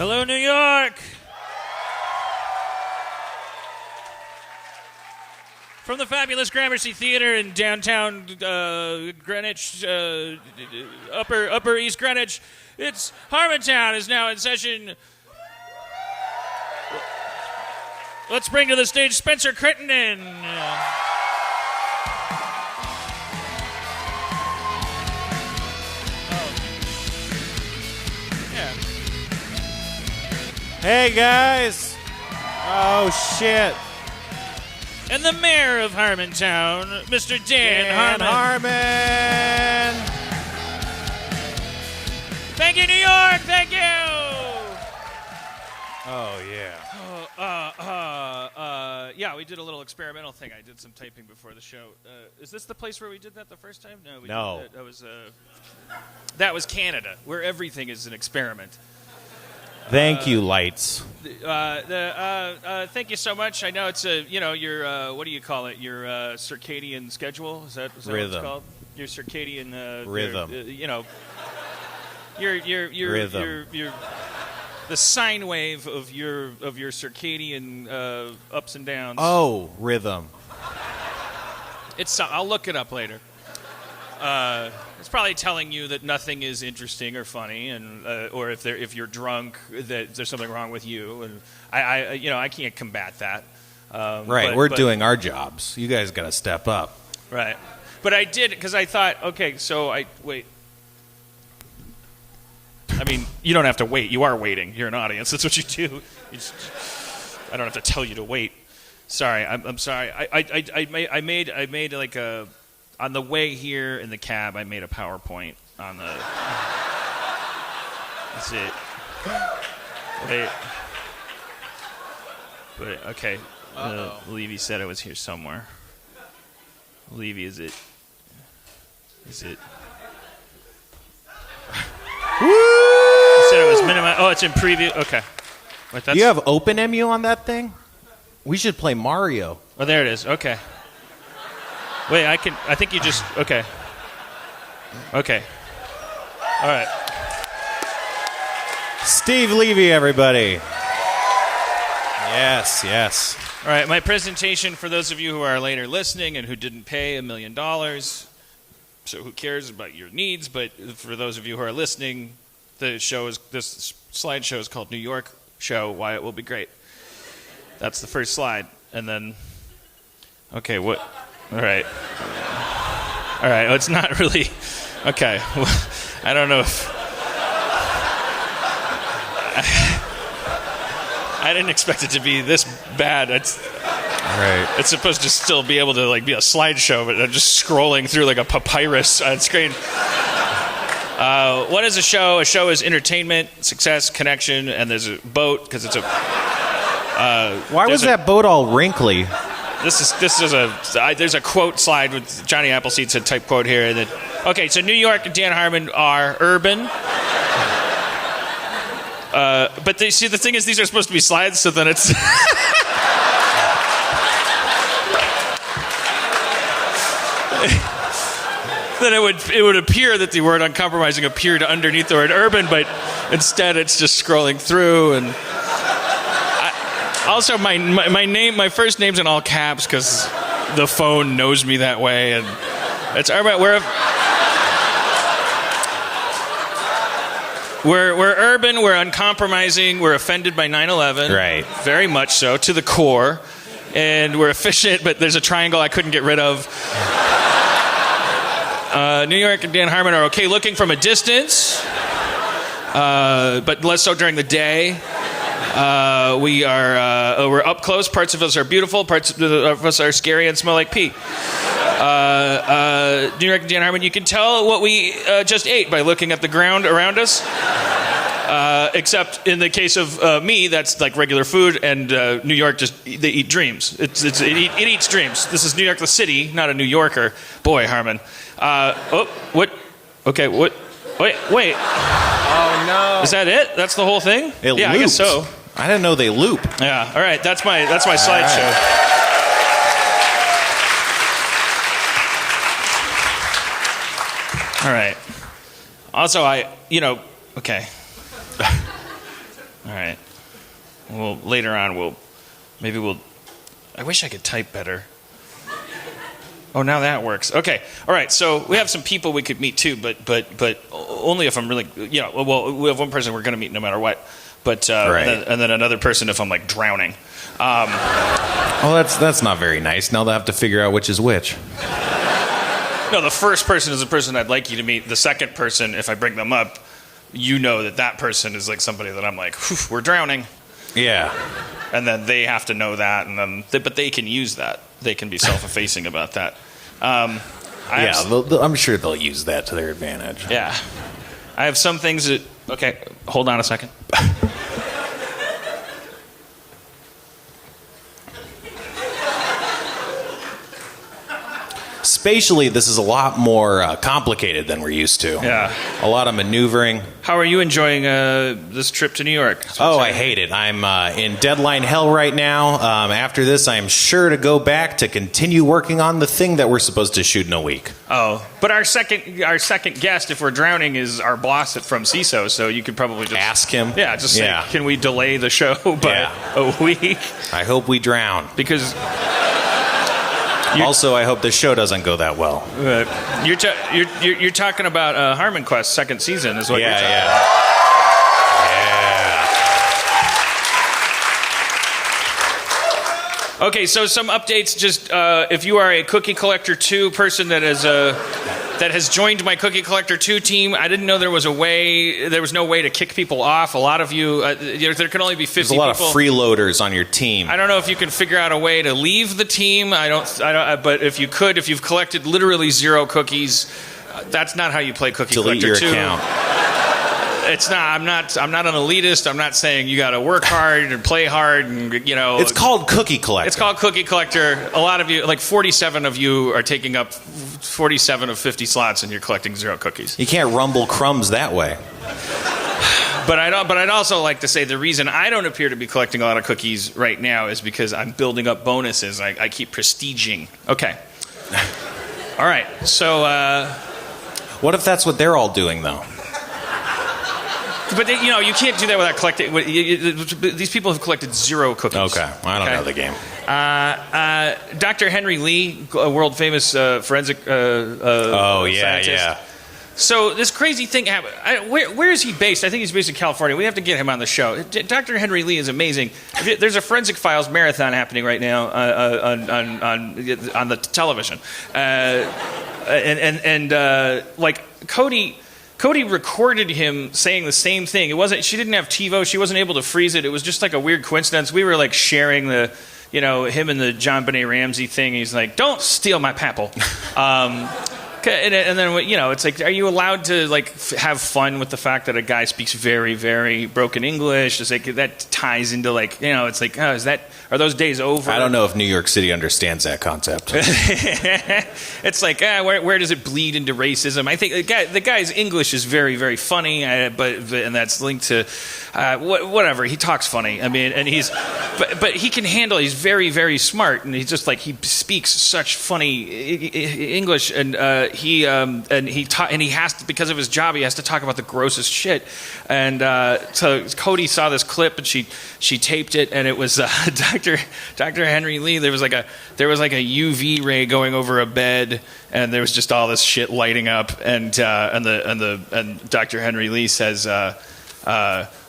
Hello, New York. From the fabulous Gramercy Theater in downtown Greenwich, Upper East Greenwich, it's Harmontown is now in session. Let's bring to the stage Spencer Crittenden. Hey, guys. Oh, shit. And the mayor of Harmontown, Mr. Dan Harmon. Thank you, New York. Thank you. Oh, yeah. Yeah, we did a little experimental thing. I did some typing before the show. Is this the place where we did that the first time? No. No. That was Canada, where everything is an experiment. Thank you, lights. Thank you so much. I know it's your what do you call it? Your circadian schedule. Is that Rhythm. What it's called? Your circadian rhythm. Your rhythm. Your the sine wave of your circadian ups and downs. Oh, rhythm. I'll look it up later. It's probably telling you that nothing is interesting or funny, and or if you're drunk, that there's something wrong with you. And I can't combat that. Right, we're doing our jobs. You guys got to step up. Right, but I did because I thought, okay, so wait. I mean, you don't have to wait. You are waiting. You're an audience. That's what you do. I don't have to tell you to wait. Sorry, I'm sorry. I made like a. On the way here in the cab, I made a PowerPoint on the... That's it. Wait. But, okay. Levy said it was here somewhere. Levy, is it... Woo! He said it was minimum... Oh, it's in preview. Okay. Wait, Do you have OpenMU on that thing? We should play Mario. Oh, there it is. Okay. Wait, I think you just... Okay. Okay. All right. Steve Levy, everybody. Yes. All right, my presentation for those of you who are later listening and who didn't pay $1 million. So who cares about your needs? But for those of you who are listening, this slideshow is called New York Show, Why It Will Be Great. That's the first slide. And then... Okay, what... All right. Well, it's not really... Okay. I don't know if... I didn't expect it to be this bad. It's supposed to still be able to be a slideshow, but I'm just scrolling through like a papyrus on screen. What is a show? A show is entertainment, success, connection, and there's a boat because it's a... Why was that boat all wrinkly? There's a quote slide with Johnny Appleseed said type quote here. And then, okay, so New York and Dan Harmon are urban. But the thing is, these are supposed to be slides, so then it's... then it would appear that the word uncompromising appeared underneath the word urban, but instead it's just scrolling through and... Also, my first name's in all caps because the phone knows me that way, and it's urban. We're urban. We're uncompromising. We're offended by 9/11, right? Very much so, to the core, and we're efficient. But there's a triangle I couldn't get rid of. New York and Dan Harmon are okay looking from a distance, but less so during the day. We're up close. Parts of us are beautiful. Parts of us are scary and smell like pee. New York and Dan Harmon, you can tell what we just ate by looking at the ground around us. Except in the case of me, that's like regular food, and New York they eat dreams. It eats dreams. This is New York the city, not a New Yorker. Boy, Harmon. What? Okay, what? Wait. Oh no! Is that it? That's the whole thing? Yeah, looped. I guess so. I didn't know they loop. Yeah. All right. That's my slideshow. All right. Also, okay. All right. Well, later on, maybe we'll. I wish I could type better. Oh, now that works. Okay. All right. So we have some people we could meet too, but only if I'm really, well, we have one person we're going to meet no matter what. But Right. and then another person if I'm like drowning. Well, that's not very nice. Now they'll have to figure out which is which. No, the first person is the person I'd like you to meet. The second person, if I bring them up, you know that person is like somebody that I'm like, "Whew, we're drowning. Yeah. And then they have to know that, and then but they can use that. They can be self-effacing about that. I'm sure they'll use that to their advantage. Yeah. I have some things that... Okay, hold on a second. Spatially, this is a lot more complicated than we're used to. Yeah. A lot of maneuvering. How are you enjoying this trip to New York? Oh, I hate it. I'm in deadline hell right now. After this, I'm sure to go back to continue working on the thing that we're supposed to shoot in a week. Oh, but our second guest, if we're drowning, is our boss from CISO, so you could probably just... Ask him? Yeah, just say, can we delay the show by a week? I hope we drown. Because... Also, I hope the show doesn't go that well. You're talking about Harmon Quest second season is what you're talking about. Yeah. Okay, so some updates. Just if you are a Cookie Collector 2 person that has joined my Cookie Collector 2 team, I didn't know there was no way to kick people off. A lot of you, there can only be 50 people. There's a lot of freeloaders on your team. I don't know if you can figure out a way to leave the team. But if you could, if you've collected literally 0 cookies, that's not how you play Cookie Delete Collector your 2. account. It's not. I'm not an elitist. I'm not saying you got to work hard and play hard and It's called Cookie Collector. It's called Cookie Collector. A lot of you, like 47 of you, are taking up 47 of 50 slots, and you're collecting 0 cookies. You can't rumble crumbs that way. But I'd also like to say the reason I don't appear to be collecting a lot of cookies right now is because I'm building up bonuses. I keep prestiging. Okay. All right. So. What if that's what they're all doing, though? But you can't do that without collecting. These people have collected 0 cookies. Okay, I don't know the game. Dr. Henry Lee, a world famous forensic scientist. Yeah. So this crazy thing happened. Where is he based? I think he's based in California. We have to get him on the show. Dr. Henry Lee is amazing. There's a Forensic Files marathon happening right now on the television, like Cody recorded him saying the same thing. She didn't have TiVo. She wasn't able to freeze it. It was just like a weird coincidence. We were like sharing him and the John Benet Ramsey thing. He's like, "Don't steal my papple." And then it's like, are you allowed to have fun with the fact that a guy speaks very, very broken English? It's like that ties into it's like, are those days over? I don't know if New York City understands that concept. It's like, where does it bleed into racism? I think the guy's English is very, very funny, and that's linked to whatever. He talks funny. I mean, and but he can handle. He's very, very smart, and he's just he speaks such funny English, and he has to, because of his job, he has to talk about the grossest shit. And so Cody saw this clip, and she taped it, and it was Dr. Henry Lee. There was like a UV ray going over a bed, and there was just all this shit lighting up, and Dr. Henry Lee says,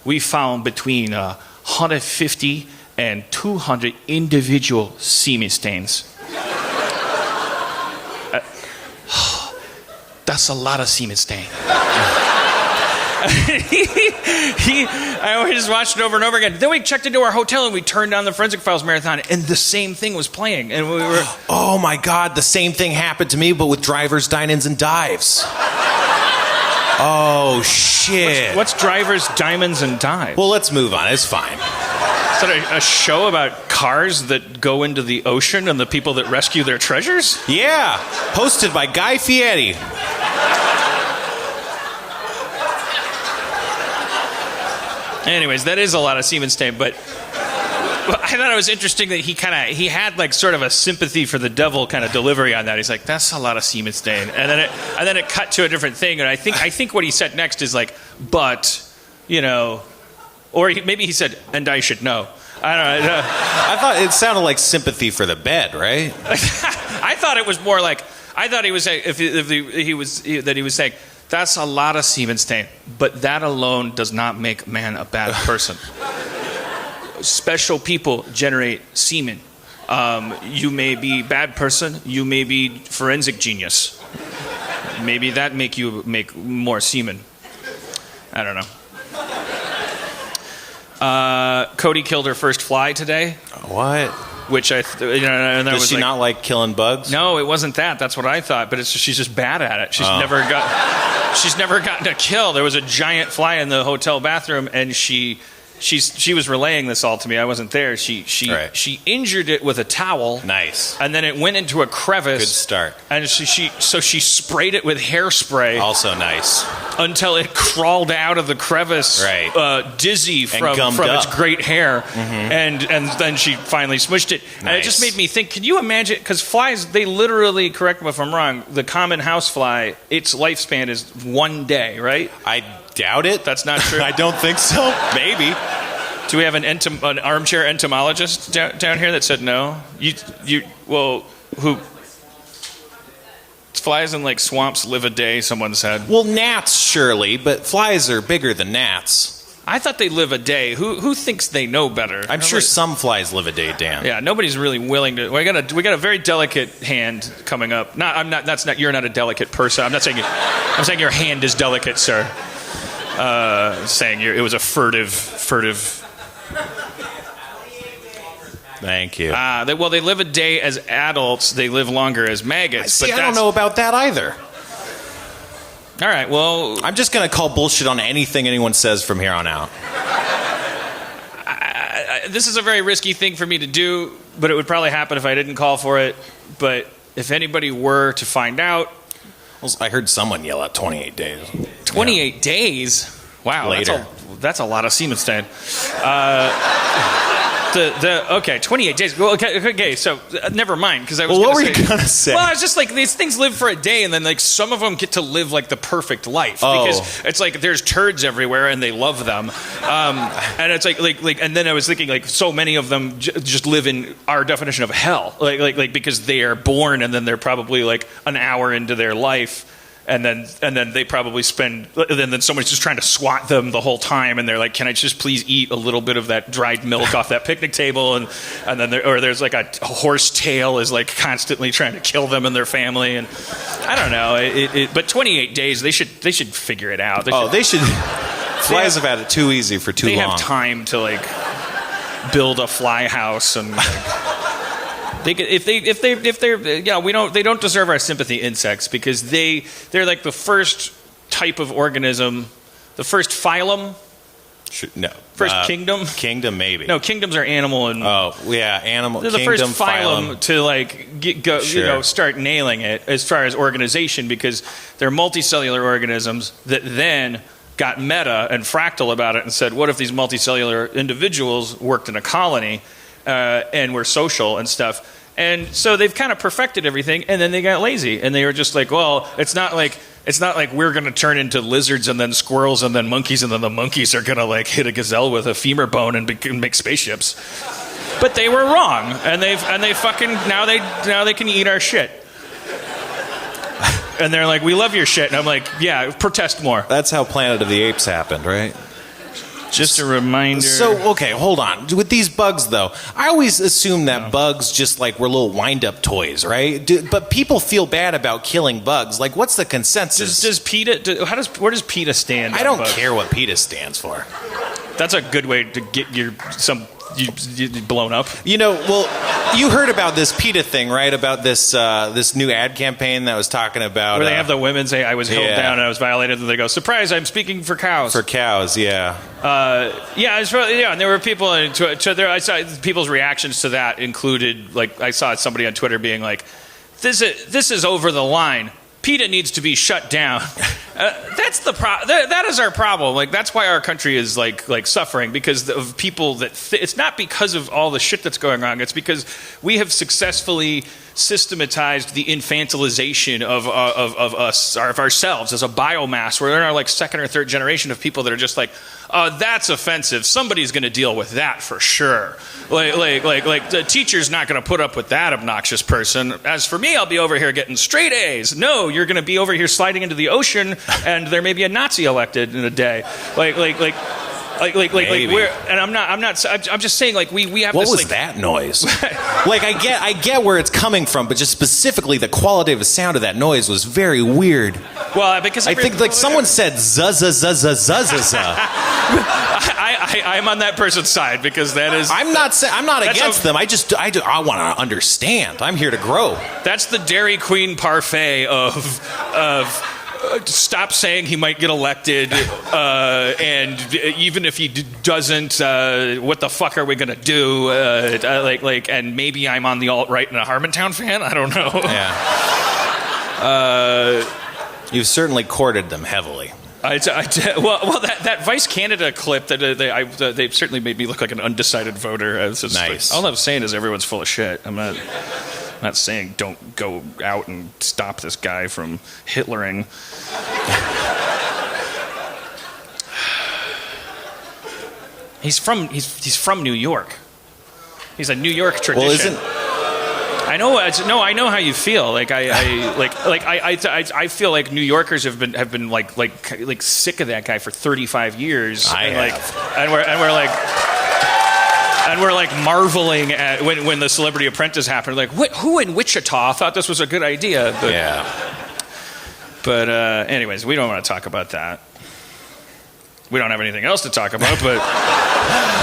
we found between 150 and 200 individual semen stains. That's a lot of semen stain. I just watched it over and over again. Then we checked into our hotel and we turned on the Forensic Files marathon, and the same thing was playing. And we were, oh my God, the same thing happened to me, but with drivers, dine-ins, and dives. Oh shit! What's drivers, diamonds, and dives? Well, let's move on. It's fine. Is that a show about cars that go into the ocean and the people that rescue their treasures? Yeah, hosted by Guy Fieri. Anyways, that is a lot of semen stain, but I thought it was interesting that he had sort of a sympathy for the devil kind of delivery on that. He's like, that's a lot of semen stain, and then it cut to a different thing, and I think what he said next is but Or maybe he said, and I should know. I don't know. I thought it sounded like sympathy for the bed, right? I thought it was more like, I thought he was saying, that he was saying, that's a lot of semen stain, but that alone does not make man a bad person. Special people generate semen. You may be bad person, you may be forensic genius. Maybe that make more semen. I don't know. Cody killed her first fly today. What? Which and that Does was she not like killing bugs? No, it wasn't that. That's what I thought. But she's just bad at it. She's never gotten a kill. There was a giant fly in the hotel bathroom, and she was relaying this all to me. I wasn't there. She injured it with a towel. Nice. And then it went into a crevice. Good start. And she sprayed it with hairspray. Also nice. Until it crawled out of the crevice, dizzy from its great hair, and then she finally smushed it. Nice. And it just made me think, can you imagine, because flies, they literally, correct me if I'm wrong, the common housefly, its lifespan is 1 day, right? I doubt it. That's not true? I don't think so. Maybe. Do we have an armchair entomologist down here that said no? Who? Flies in like swamps live a day, someone said. Well, gnats surely, but flies are bigger than gnats. I thought they live a day. Who thinks they know better? I'm sure some flies live a day, Dan. Yeah, nobody's really willing to. We got a very delicate hand coming up. You're not a delicate person. I'm not saying. I'm saying your hand is delicate, sir. Saying it was a furtive. Thank you. They live a day as adults. They live longer as maggots. I don't know about that either. All right, well... I'm just going to call bullshit on anything anyone says from here on out. This is a very risky thing for me to do, but it would probably happen if I didn't call for it. But if anybody were to find out... Well, I heard someone yell out 28 days. 28 days? Wow, later. That's a lot of semen stain. Okay, 28 days. Well, okay, so never mind. Because I was. Well, what were you gonna say? Well, I was just like, these things live for a day, and then like some of them get to live like the perfect life because it's like there's turds everywhere, and they love them. And it's like, and then I was thinking like so many of them just live in our definition of hell, like because they are born, and then they're probably like an hour into their life. And then they probably spend. Then someone's just trying to swat them the whole time, and they're like, "Can I just please eat a little bit of that dried milk off that picnic table?" And then there's like a horse tail is like constantly trying to kill them and their family. And I don't know. But 28 days, they should figure it out. They should. Flies have had it too easy for too long. They have time to like build a fly house and. They don't deserve our sympathy, insects, because they're like the first type of organism, the first phylum. First kingdom. Kingdom, maybe. No, kingdoms are animal and. Oh yeah, animal. They're the kingdom, first phylum to like Sure. start nailing it as far as organization, because they're multicellular organisms that then got meta and fractal about it and said, what if these multicellular individuals worked in a colony? And were social and stuff. And so they've kind of perfected everything, and then they got lazy. And they were just like, well, it's not like we're going to turn into lizards and then squirrels and then monkeys, and then the monkeys are going to like hit a gazelle with a femur bone and make spaceships. But they were wrong, and they fucking now they can eat our shit. And they're like, we love your shit. And I'm like, yeah, protest more. That's how Planet of the Apes happened, right? Just a reminder. So, okay, hold on. With these bugs, though, I always assume that bugs just like were little wind-up toys, right? But people feel bad about killing bugs. Like, what's the consensus? Does PETA? Where does PETA stand? I don't care what PETA stands for. That's a good way to get you blown up. Well, you heard about this PETA thing, right? About this new ad campaign that was talking about... Where they have the women say, I was held down and I was violated, and they go, surprise, I'm speaking for cows. For cows, yeah. And there were people on Twitter. I saw people's reactions to that included, like, I saw somebody on Twitter being like, this is over the line. PETA needs to be shut down. That's the that is our problem. Like, that's why our country is like suffering, because of people that it's not because of all the shit that's going on. It's because we have successfully systematized the infantilization of us, of ourselves as a biomass. We're in our like second or third generation of people that are just like, that's offensive. Somebody's going to deal with that for sure. Like the teacher's not going to put up with that obnoxious person. As for me, I'll be over here getting straight A's. No, you're going to be over here sliding into the ocean, and there may be a Nazi elected in a day. Like we're, and I'm just saying, like we have. What this, was like, that noise? Like I get where it's coming from, but just specifically the qualitative sound of that noise was very weird. Well, because I think like someone said zuzza. I'm on that person's side because that is. I'm not against them. I want to understand. I'm here to grow. That's the Dairy Queen parfait of. Stop saying he might get elected, and even if he doesn't, what the fuck are we gonna do? And maybe I'm on the alt-right and a Harmontown fan. I don't know. Yeah. You've certainly courted them heavily. Well, that Vice Canada clip that they certainly made me look like an undecided voter. Nice. All I'm saying is everyone's full of shit. I'm not saying don't go out and stop this guy from Hitlering. He's from New York. He's a New York tradition. Well, I know how you feel. Like I feel like New Yorkers have been like sick of that guy for 35 years. And we're like marveling at when the Celebrity Apprentice happened. Like, who in Wichita thought this was a good idea? But anyways, we don't want to talk about that. We don't have anything else to talk about, but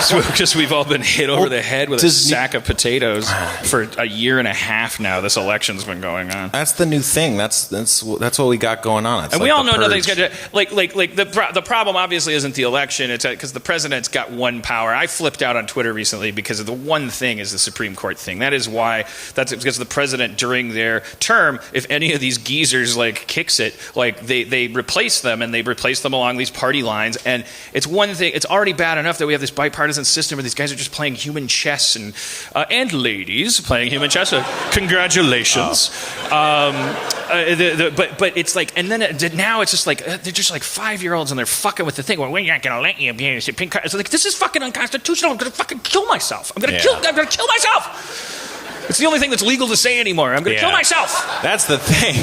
because we've all been hit over the head with a sack of potatoes for a year and a half now. This election's been going on. That's the new thing. That's what we got going on. It's and like we all know purge. nothing's going to the problem obviously isn't the election. It's because the president's got one power. I flipped out on Twitter recently because of the one thing is the Supreme Court thing. That is why. That's because the president during their term, if any of these geezers like kicks it, like they replace them and they replace them along these party lines. And it's one thing. It's already bad enough that we have this bipartisan system where these guys are just playing human chess and ladies playing human chess. Congratulations. But it's like, and then now it's just like they're just like 5-year-olds and they're fucking with the thing. Well, we're not going to let you be a pink card. It's like this is fucking unconstitutional. I'm going to fucking kill myself. I'm going to kill myself. It's the only thing that's legal to say anymore. I'm going to kill myself. That's the thing.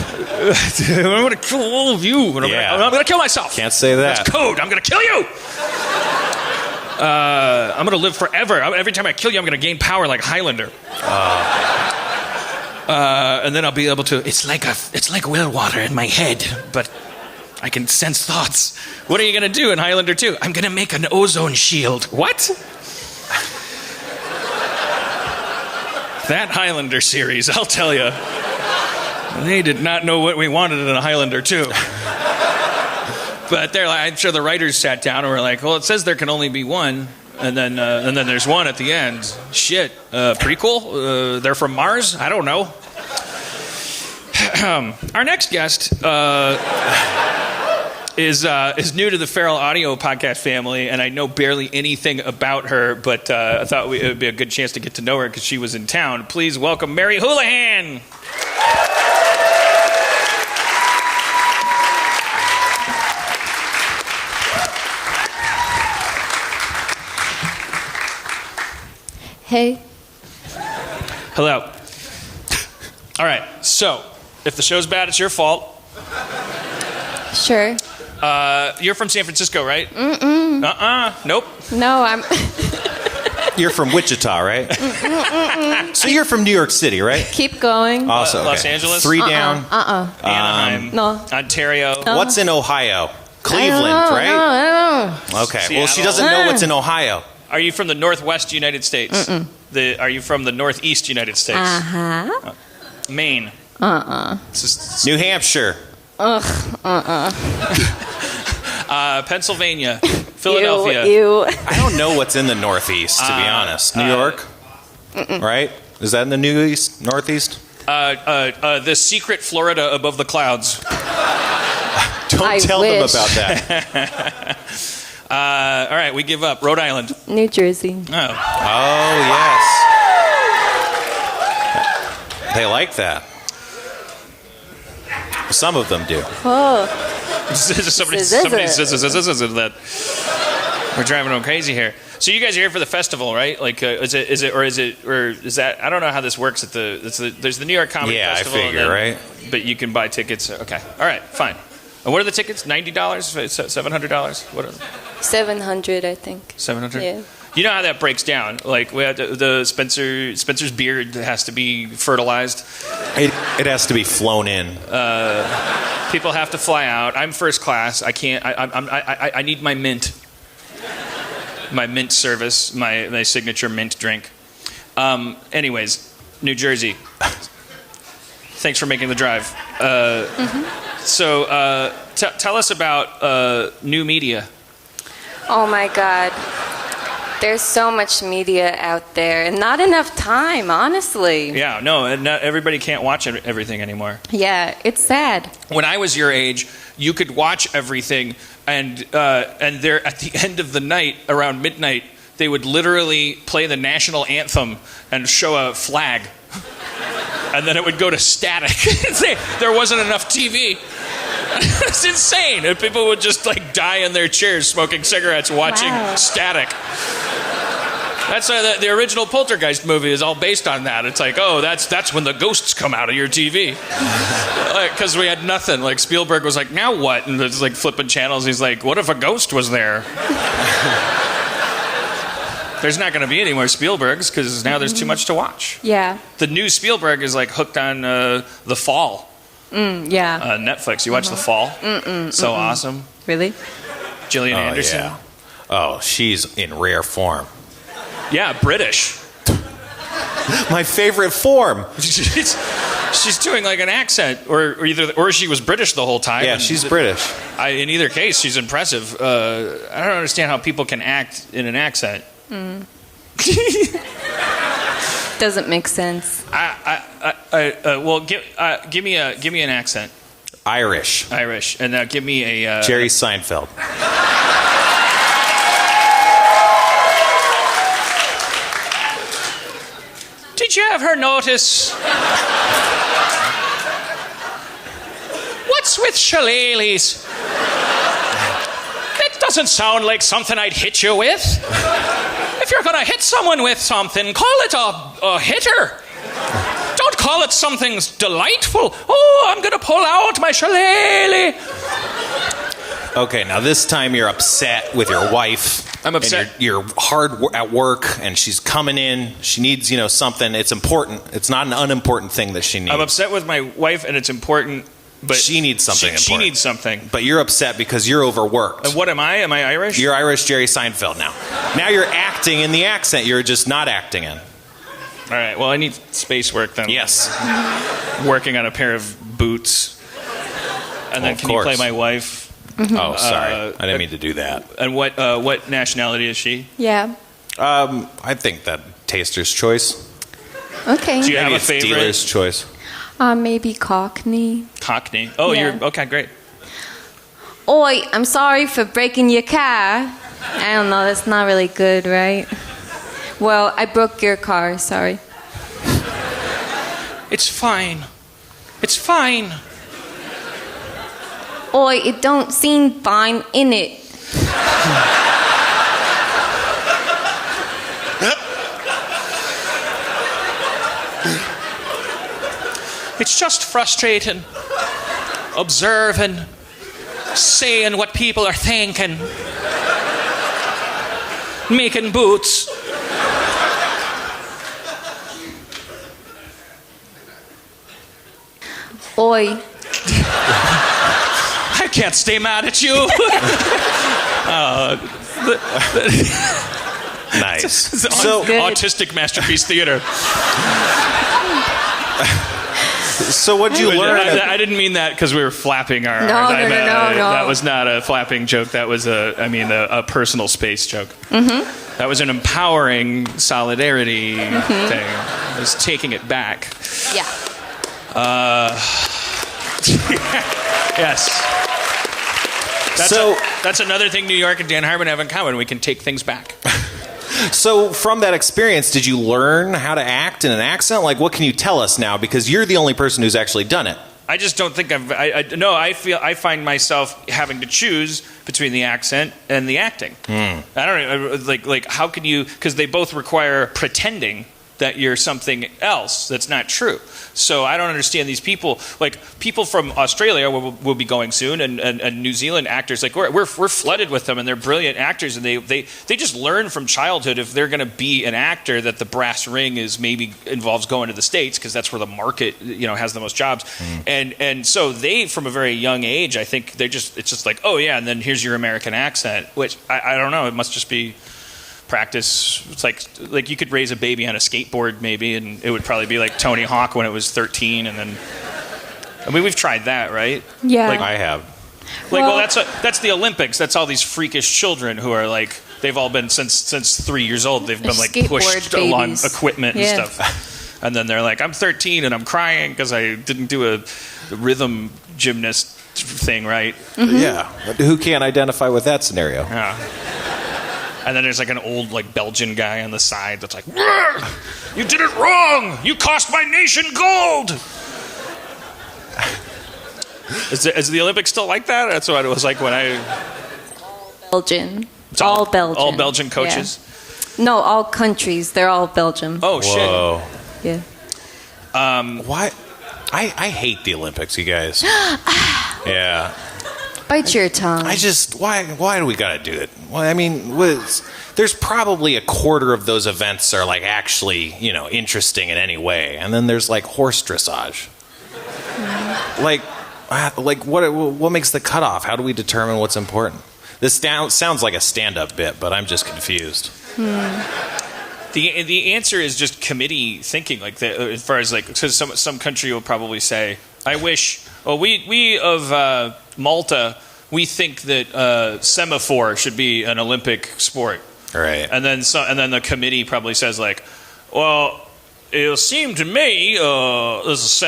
I'm going to kill all of you. I'm going to kill myself. Can't say that. That's code. I'm going to kill you. I'm going to live forever. Every time I kill you, I'm going to gain power like Highlander. And then I'll be able to. It's like well water in my head, but I can sense thoughts. What are you going to do in Highlander 2? I'm going to make an ozone shield. What? That Highlander series, I'll tell you. They did not know what we wanted in a Highlander 2. But I'm sure the writers sat down and were like, well, it says there can only be one. And then there's one at the end. Shit. Prequel? They're from Mars? I don't know. Our next guest is new to the Feral Audio podcast family, and I know barely anything about her, but I thought it would be a good chance to get to know her because she was in town. Please welcome Mary Houlihan. Hey. Hello. All right, so if the show's bad, it's your fault. Sure. You're from San Francisco, right? Nope. No, I'm... You're from Wichita, right? So you're from New York City, right? Keep going. Also, Los Angeles? 3 down. Anaheim? No. Ontario? What's in Ohio? Cleveland, right? I don't know. Okay. Seattle. Well, she doesn't know what's in Ohio. Are you from the Northwest United States? Are you from the Northeast United States? Uh-huh. Maine? New Hampshire. Pennsylvania? Philadelphia? Ew. I don't know what's in the Northeast, to be honest. New York? Right? Is that in the Northeast? The secret Florida above the clouds. Don't tell them about that. All right, we give up. Rhode Island. New Jersey. Oh. Oh, yes. They like that. Some of them do. Oh. somebody says that. We're driving them crazy here. So you guys are here for the festival, right? Like, is that? I don't know how this works at there's the New York Comedy Festival. Yeah, I figure, right? But you can buy tickets. Okay, all right, fine. And what are the tickets? $90, $700? What are they? 700, I think. 700. Yeah. You know how that breaks down? Like we had the Spencer's beard has to be fertilized. It has to be flown in. People have to fly out. I'm first class. I can't. I need my mint. My mint service. My signature mint drink. Anyways, New Jersey. Thanks for making the drive. So tell us about new media. Oh my God. There's so much media out there and not enough time, honestly. Yeah, no, and not everybody can't watch everything anymore. Yeah, it's sad. When I was your age, you could watch everything, and there at the end of the night, around midnight, they would literally play the national anthem and show a flag, and then it would go to static. There wasn't enough TV. It's insane. And people would just like die in their chairs smoking cigarettes watching static. That's the original Poltergeist movie is all based on that. It's like, oh, that's when the ghosts come out of your TV. Because we had nothing. Like Spielberg was like, now what? And it's like flipping channels. He's like, what if a ghost was there? There's not going to be any more Spielbergs because now there's too much to watch. Yeah. The new Spielberg is like hooked on The Fall. Yeah. Netflix. You watch The Fall? So awesome. Really? Gillian Anderson. Yeah. Oh, she's in rare form. Yeah, British. My favorite form. She's doing like an accent, or she was British the whole time. Yeah, she's British. In either case, she's impressive. I don't understand how people can act in an accent. Doesn't make sense. Well, give me an accent. Irish. And now give me a Jerry Seinfeld. Did you ever notice what's with shillelaghs? It doesn't sound like something I'd hit you with. If you're gonna hit someone with something, call it a hitter. Don't call it something delightful. Oh, I'm gonna pull out my shillelagh. Okay, now this time you're upset with your wife. I'm upset. And you're hard at work, and she's coming in. She needs, something. It's important. It's not an unimportant thing that she needs. I'm upset with my wife, and it's important, but she needs something important. She needs something. But you're upset because you're overworked. And what am I? Am I Irish? You're Irish Jerry Seinfeld now. Now you're acting in the accent you're just not acting in. All right, well, I need space work then. Yes. Working on a pair of boots. And then can you play my wife? Oh, sorry. I didn't mean to do that. And what nationality is she? Yeah. I think that Taster's choice. Okay. Do you have Maybe a it's favorite? Dealer's choice. Maybe Cockney. Cockney. Oh, Yeah. you're okay. Great. Oi, I'm sorry for breaking your car. I don't know, that's not really good, right? Well, I broke your car, sorry. It's fine. It's fine. Oi, it don't seem fine, innit? It's just frustrating. Observing. Saying what people are thinking. Making boots. Oi. I can't stay mad at you. Nice. So autistic masterpiece theater. So what'd you learn? I didn't mean that because we were flapping our arms. No. That was not a flapping joke. That was a personal space joke. Mm-hmm. That was an empowering solidarity thing. I was taking it back. Yeah. Yes. That's another thing New York and Dan Harmon have in common. We can take things back. So from that experience, did you learn how to act in an accent? Like, what can you tell us now? Because you're the only person who's actually done it. I just don't think I find myself having to choose between the accent and the acting. I don't know, like how can you, because they both require pretending that you're something else that's not true. So I don't understand these people. Like people from Australia will be going soon, and New Zealand actors. Like we're flooded with them, and they're brilliant actors, and they just learn from childhood if they're going to be an actor that the brass ring is maybe involves going to the States because that's where the market has the most jobs, and so they from a very young age I think it's just like, oh yeah, and then here's your American accent, which I don't know, it must just be practice. It's like you could raise a baby on a skateboard maybe, and it would probably be like Tony Hawk when it was 13, and then we've tried that, right? Yeah, like I have. Well, that's the Olympics. That's all these freakish children who are like, they've all been since 3 years old. They've been like pushed along equipment and stuff, and then they're like, I'm 13 and I'm crying because I didn't do a rhythm gymnast thing right. Yeah, who can't identify with that scenario? Yeah. And then there's like an old like Belgian guy on the side that's like, you did it wrong! You cost my nation gold! Is the Olympics still like that? That's what it was like when Belgian. It's all Belgian. All Belgian coaches? Yeah. No, all countries. They're all Belgium. Oh, Whoa. shit. Yeah. Why? I hate the Olympics, you guys. Yeah. Bite your tongue. Why do we gotta do it? Well, I mean, there's probably a quarter of those events are like actually, interesting in any way, and then there's like horse dressage. Like what makes the cutoff? How do we determine what's important? This sounds like a stand-up bit, but I'm just confused. The answer is just committee thinking, like as far as like, because some country will probably say, I wish. Well, we of Malta, we think that semaphore should be an Olympic sport. Right. And then the committee probably says like, well, it seemed to me, this is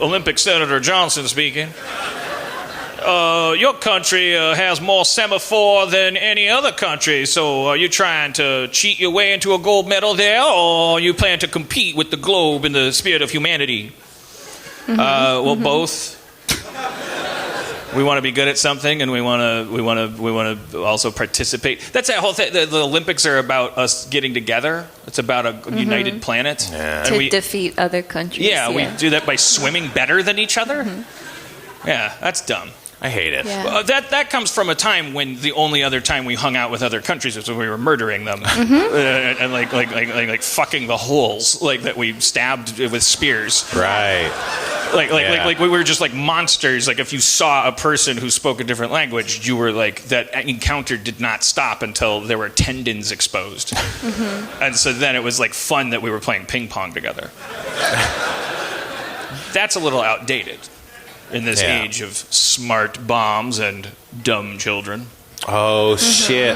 Olympic Senator Johnson speaking. Your country has more semaphore than any other country, so are you trying to cheat your way into a gold medal there, or you plan to compete with the globe in the spirit of humanity? Both. We want to be good at something, and we want to also participate. That's that whole thing. The Olympics are about us getting together. It's about a united planet. Yeah. To defeat other countries. Yeah, we do that by swimming better than each other. Yeah, that's dumb. I hate it. Yeah. That comes from a time when the only other time we hung out with other countries was when we were murdering them and like fucking the holes like that we stabbed with spears. Right. Like we were just like monsters. Like if you saw a person who spoke a different language, you were like, that encounter did not stop until there were tendons exposed. And so then it was like fun that we were playing ping pong together. That's a little outdated in this age of smart bombs and dumb children. Oh, shit.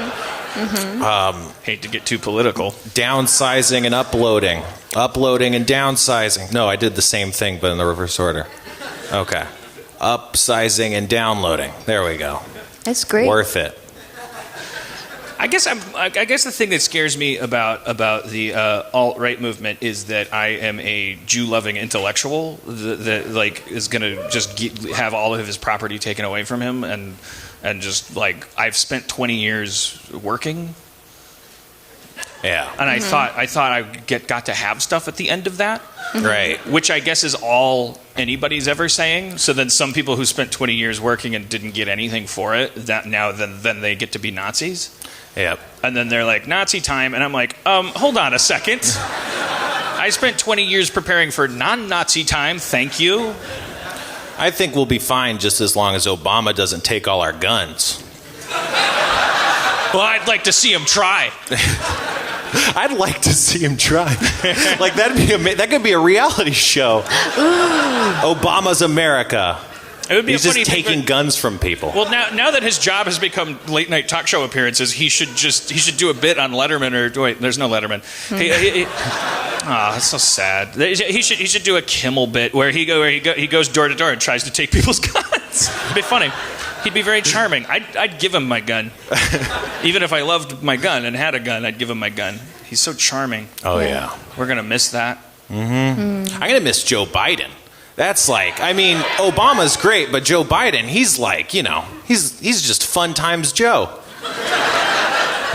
Hate to get too political. Downsizing and uploading. Uploading and downsizing. No, I did the same thing, but in the reverse order. Okay. Upsizing and downloading. There we go. That's great. Worth it. I guess the thing that scares me about the alt-right movement is that I am a Jew-loving intellectual that like is going to just have all of his property taken away from him, and just like, I've spent 20 years working. Yeah. And I thought I got to have stuff at the end of that. Right. Which I guess is all anybody's ever saying. So then some people who spent 20 years working and didn't get anything for it, that now then they get to be Nazis. Yep. And then they're like, Nazi time. And I'm like, hold on a second. I spent 20 years preparing for non-Nazi time. Thank you. I think we'll be fine just as long as Obama doesn't take all our guns. Well, I'd like to see him try. I'd like to see him try. Like that could be a reality show. Obama's America. It would be He's a funny just taking thing, guns from people. Well, now that his job has become late night talk show appearances, he should do a bit on Letterman wait, there's no Letterman. That's so sad. He should do a Kimmel bit where he goes door to door and tries to take people's guns. It'd be funny. He'd be very charming. I'd give him my gun. Even if I loved my gun and had a gun, I'd give him my gun. He's so charming. Oh, yeah. We're going to miss that. I'm going to miss Joe Biden. That's like, I mean, Obama's great, but Joe Biden, he's like, you know, he's just fun times Joe.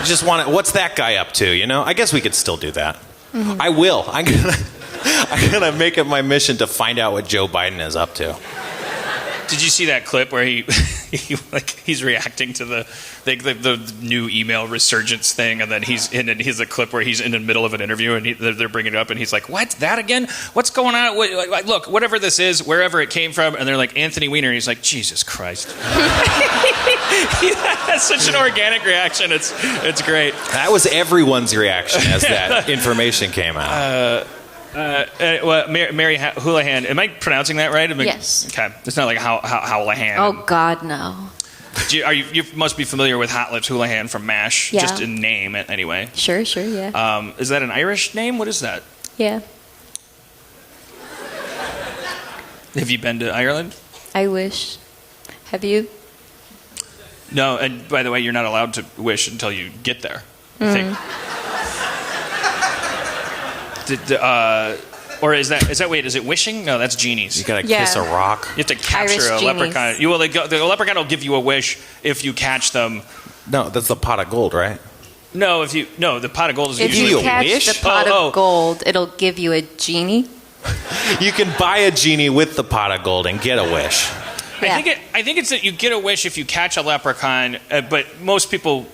Just want to, what's that guy up to, you know? I guess we could still do that. I will. I'm gonna make it my mission to find out what Joe Biden is up to. Did you see that clip where he's reacting to the new email resurgence thing, and then he's a clip where he's in the middle of an interview and they're bringing it up, and he's like, "What? That again? What's going on? Look, whatever this is, wherever it came from," and they're like, "Anthony Weiner." And he's like, "Jesus Christ!" He has such an organic reaction. It's great. That was everyone's reaction as that information came out. Mary Houlihan. Am I pronouncing that right? Yes. Okay. It's not like Houlihan. Oh God, no. You must be familiar with Hot Lips Houlihan from MASH, Yeah. just in name anyway. Sure, yeah. Is that an Irish name? What is that? Yeah. Have you been to Ireland? I wish. Have you? No, and by the way, you're not allowed to wish until you get there, I think. Or is it wishing? No, that's genies. You gotta kiss a rock. You have to capture Irish a genies. leprechaun. The leprechaun will give you a wish if you catch them. No, that's the pot of gold, right? No, the pot of gold is If usually you a catch wish? the pot of gold, it'll give you a genie. You can buy a genie with the pot of gold and get a wish. Yeah. I think it's that you get a wish if you catch a leprechaun, but most people,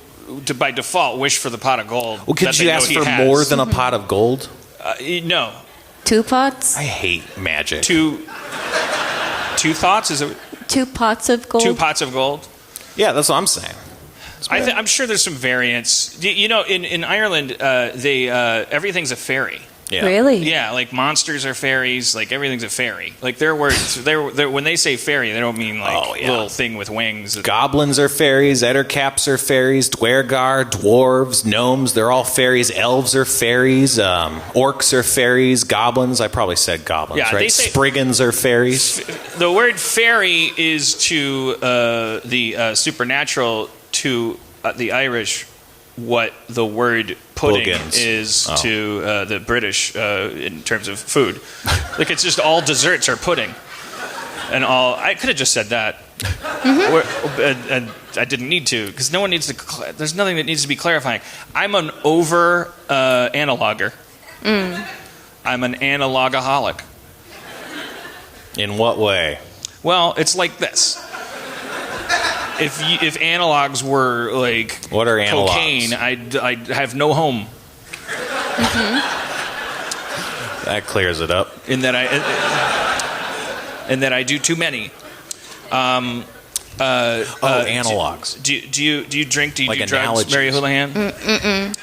by default, wish for the pot of gold. Well, could that you they know ask he for has. more than a pot of gold? No. 2 pots? I hate magic. Two thoughts? Is it 2 pots of gold? 2 pots of gold? Yeah, that's what I'm saying. I'm sure there's some variants. You know, in Ireland, everything's a fairy. Yeah. Really? Yeah, like monsters are fairies. Like everything's a fairy. Like their words, when they say fairy, they don't mean like little thing with wings. Goblins are fairies, ettercaps are fairies, dwergar, dwarves, gnomes, they're all fairies. Elves are fairies, orcs are fairies, goblins, I probably said goblins, Yeah, right? they say- Spriggans are fairies. The word fairy is to the supernatural, to the Irish what the word pudding Boogans. is to the British in terms of food. Like it's just all desserts are pudding. And I could have just said that. And I didn't need to, because no one needs to. There's nothing that needs to be clarifying. I'm an analoger. I'm an analogaholic. In what way? Well, it's like this. If analogs were like What are analogs? cocaine, I'd have no home. That clears it up. In that I do too many. Analogs. Do you drink? Do you Like do drugs, analogies. Mary Houlihan?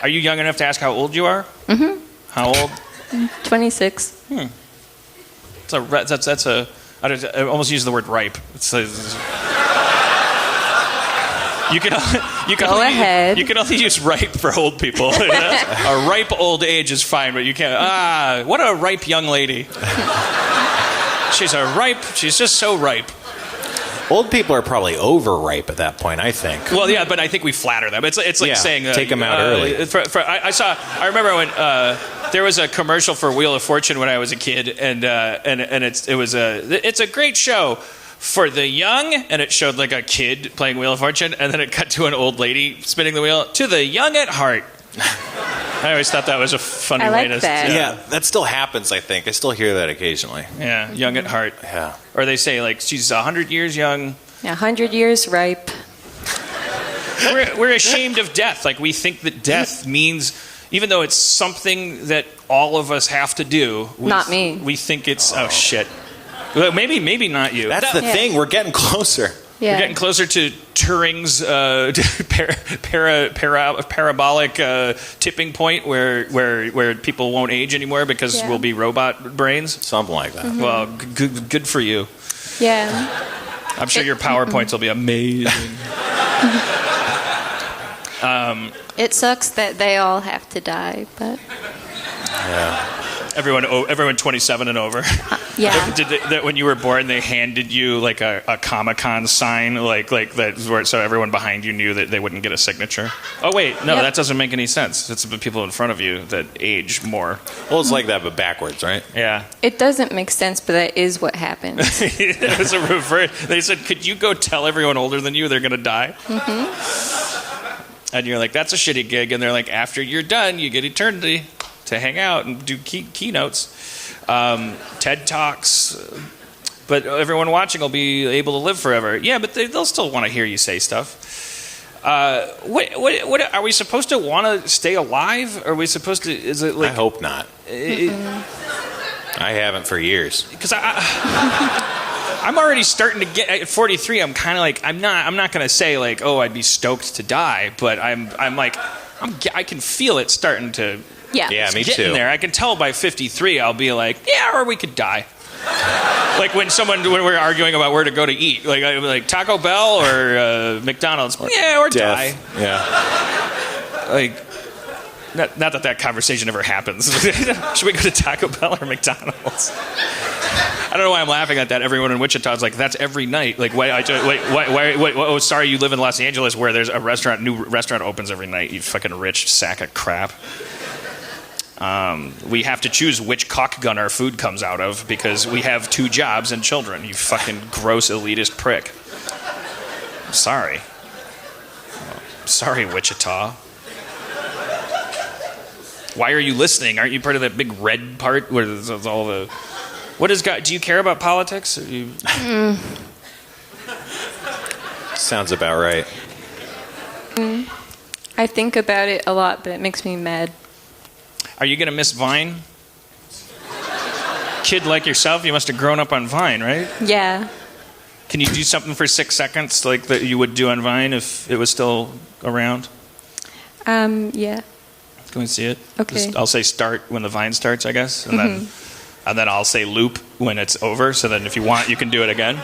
Are you young enough to ask how old you are? How old? 26. That's a. I almost use the word ripe. You can Go ahead. You can only use ripe for old people. A ripe old age is fine, but you can't. What a ripe young lady. She's just so ripe. Old people are probably overripe at that point, I think. Well, yeah, but I think we flatter them. It's like saying take them out early. I remember when there was a commercial for Wheel of Fortune when I was a kid, and it's a great show for the young, and it showed like a kid playing Wheel of Fortune, and then it cut to an old lady spinning the wheel, to the young at heart. I always thought that was a funny I way like to. that. Yeah, that still happens, I think. I still hear that occasionally. Yeah, young at heart. Yeah. Or they say like she's 100 years young. 100 years ripe. We're ashamed of death. Like we think that death means, even though it's something that all of us have to do. Not me. We think it's shit. Well, maybe not you. That's the thing. We're getting closer. Yeah. We're getting closer to Turing's parabolic tipping point where people won't age anymore because we'll be robot brains. Something like that. Well, good for you. Yeah. I'm sure your PowerPoints will be amazing. It sucks that they all have to die, but Yeah. Everyone 27 and over. Yeah. That when you were born, they handed you like a Comic-Con sign, like that, so everyone behind you knew that they wouldn't get a signature? Oh wait, no, Yep. that doesn't make any sense. It's the people in front of you that age more. Well, it's like that, but backwards, right? Yeah. It doesn't make sense, but that is what happens. It was a reverse. They said, could you go tell everyone older than you they're going to die? And you're like, that's a shitty gig. And they're like, after you're done, you get eternity to hang out and do keynotes, TED Talks. But everyone watching will be able to live forever. Yeah, but they'll still want to hear you say stuff. What are we supposed to want to stay alive? Are we supposed to? Is it like? I hope not. I haven't for years. Because I'm already starting to get at 43. I'm kind of like I'm not going to say like, oh, I'd be stoked to die, but I can feel it starting to. Yeah, me Getting too. there. I can tell by 53 I'll be like, yeah, or we could die. Like when we're arguing about where to go to eat, like I'd be like Taco Bell or McDonald's. Yeah, or die. Death. Yeah. Like, not that conversation ever happens. Should we go to Taco Bell or McDonald's? I don't know why I'm laughing at that. Everyone in Wichita is like, that's every night. Like, why? Oh, sorry, you live in Los Angeles where there's a new restaurant opens every night. You fucking rich sack of crap. We have to choose which cock gun our food comes out of because we have 2 jobs and children. You fucking gross elitist prick. I'm sorry. Sorry, Wichita. Why are you listening? Aren't you part of that big red part where there's all the... What is God? Do you care about politics? Sounds about right. I think about it a lot, but it makes me mad. Are you going to miss Vine? Kid like yourself, you must have grown up on Vine, right? Yeah. Can you do something for 6 seconds like that you would do on Vine if it was still around? Yeah. Go and see it. Okay. I'll say start when the Vine starts, I guess, and then I'll say loop when it's over. So then, if you want, you can do it again.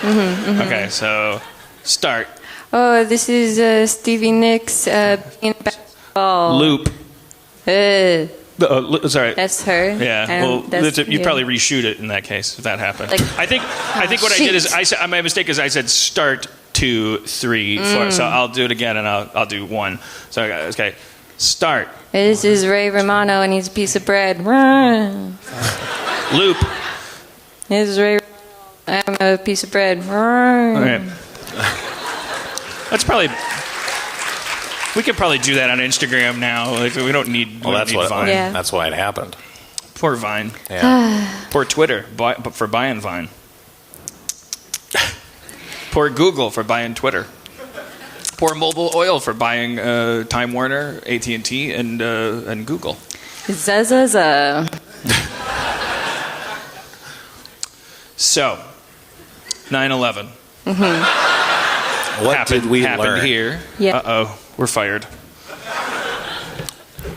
Okay, so start. Oh, this is Stevie Nicks in basketball. Loop. Sorry. That's her. Yeah. Well, you'd probably reshoot it in that case if that happened. Like, I think what I did is my mistake is I said start 2, 3, 4. So I'll do it again and I'll do 1. So okay, start. This is Ray Romano and he's a piece of bread. Loop. This is Ray. I'm a piece of bread. Okay. That's probably. We could probably do that on Instagram now. Like we don't need. Well, that's Vine. Yeah. That's why it happened. Poor Vine. Yeah. Poor Twitter for buying Vine. Poor Google for buying Twitter. Poor Mobile Oil for buying Time Warner, AT&T, and Google. Zazaza. So, 9/11 What did we happened learn? here. Yeah. Uh-oh, we're fired.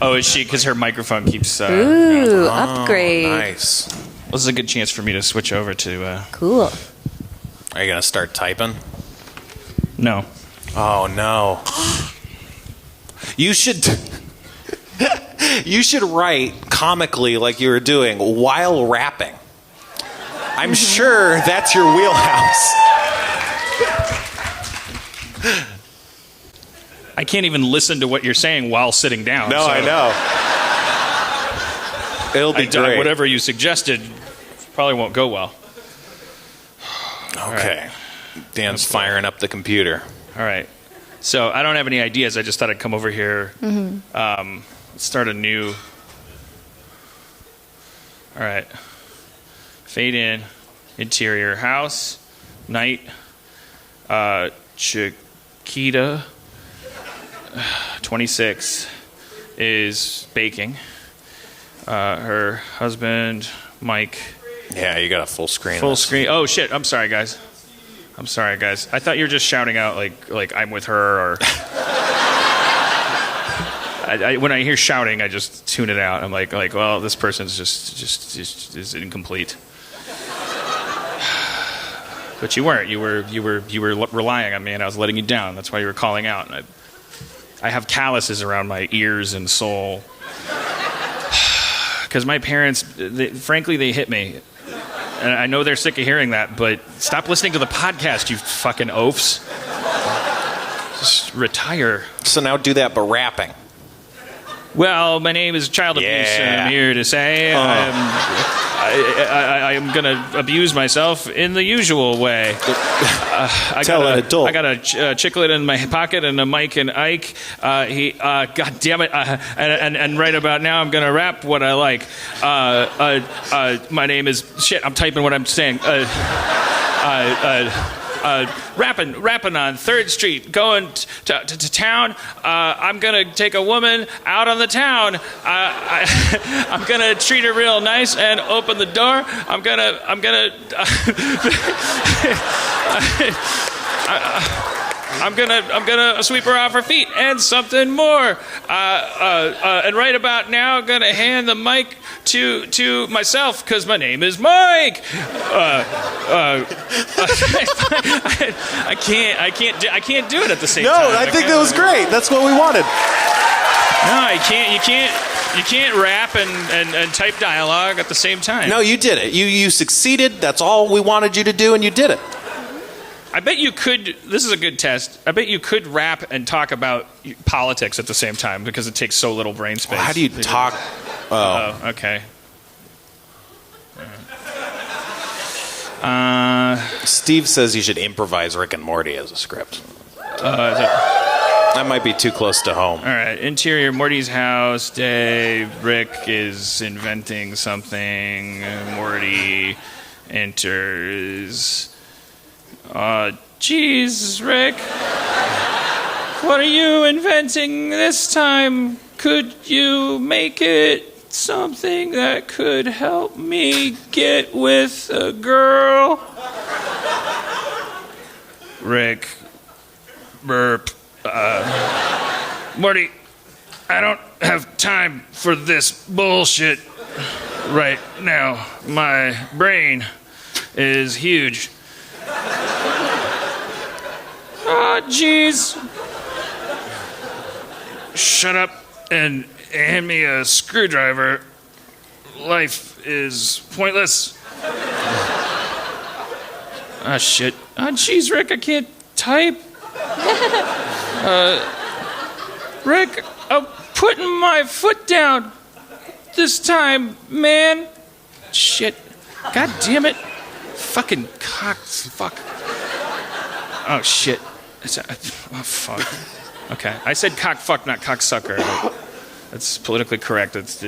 Oh, is she? Because her microphone keeps... Ooh, upgrade. Nice. Well, this is a good chance for me to switch over to... Cool. Are you gonna start typing? No. Oh no. You should. You should write comically like you were doing while rapping. I'm sure that's your wheelhouse. I can't even listen to what you're saying while sitting down. No, so I know. It'll be great. Whatever you suggested probably won't go well. Okay. Dan's firing up the computer. All right. So I don't have any ideas. I just thought I'd come over here, start a new. All right. Fade in. Interior house. Night. Chiquita, 26, is baking. Her husband, Mike. Yeah, you got a full screen. Full screen. Oh shit! I'm sorry, guys. I thought you were just shouting out like I'm with her or. When I hear shouting, I just tune it out. I'm like, well, this person's just is incomplete. But you weren't. You were relying on me, and I was letting you down. That's why you were calling out. And I have calluses around my ears and soul because my parents, frankly, they hit me. And I know they're sick of hearing that, but stop listening to the podcast, you fucking oafs. Just retire. So now do that, but rapping. Well, my name is Child Abuse, and I'm here to say I am going to abuse myself in the usual way. I got a chiclet in my pocket and a Mike and Ike. God damn it. And right about now, I'm going to rap what I like. My name is... Shit, I'm typing what I'm saying. Rapping on 3rd Street, going to town. I'm gonna take a woman out on the town. I'm gonna treat her real nice and open the door. I'm gonna sweep her off her feet and something more. And right about now, I'm gonna hand the mic to myself because my name is Mike. I can't do it at the same time. No, I think that was great. That's what we wanted. No, you can't rap and type dialogue at the same time. No, you did it. You succeeded. That's all we wanted you to do, and you did it. I bet you could. This is a good test. I bet you could rap and talk about politics at the same time because it takes so little brain space. Well, how do you talk? Oh, okay. Steve says you should improvise Rick and Morty as a script. That might be too close to home. All right. Interior, Morty's house. Day. Rick is inventing something. Morty enters. Jeez, Rick. What are you inventing this time? Could you make it something that could help me get with a girl? Rick. Burp. Morty, I don't have time for this bullshit right now. My brain is huge. Oh, jeez. Shut up and hand me a screwdriver. Life is pointless. Ah, shit. Ah, jeez, Rick, I can't type. Rick, I'm putting my foot down this time, man. Shit. God damn it. Fucking cock. Fuck. Oh, shit. Oh, fuck. Okay. I said cock fuck, not cocksucker. That's politically correct. It's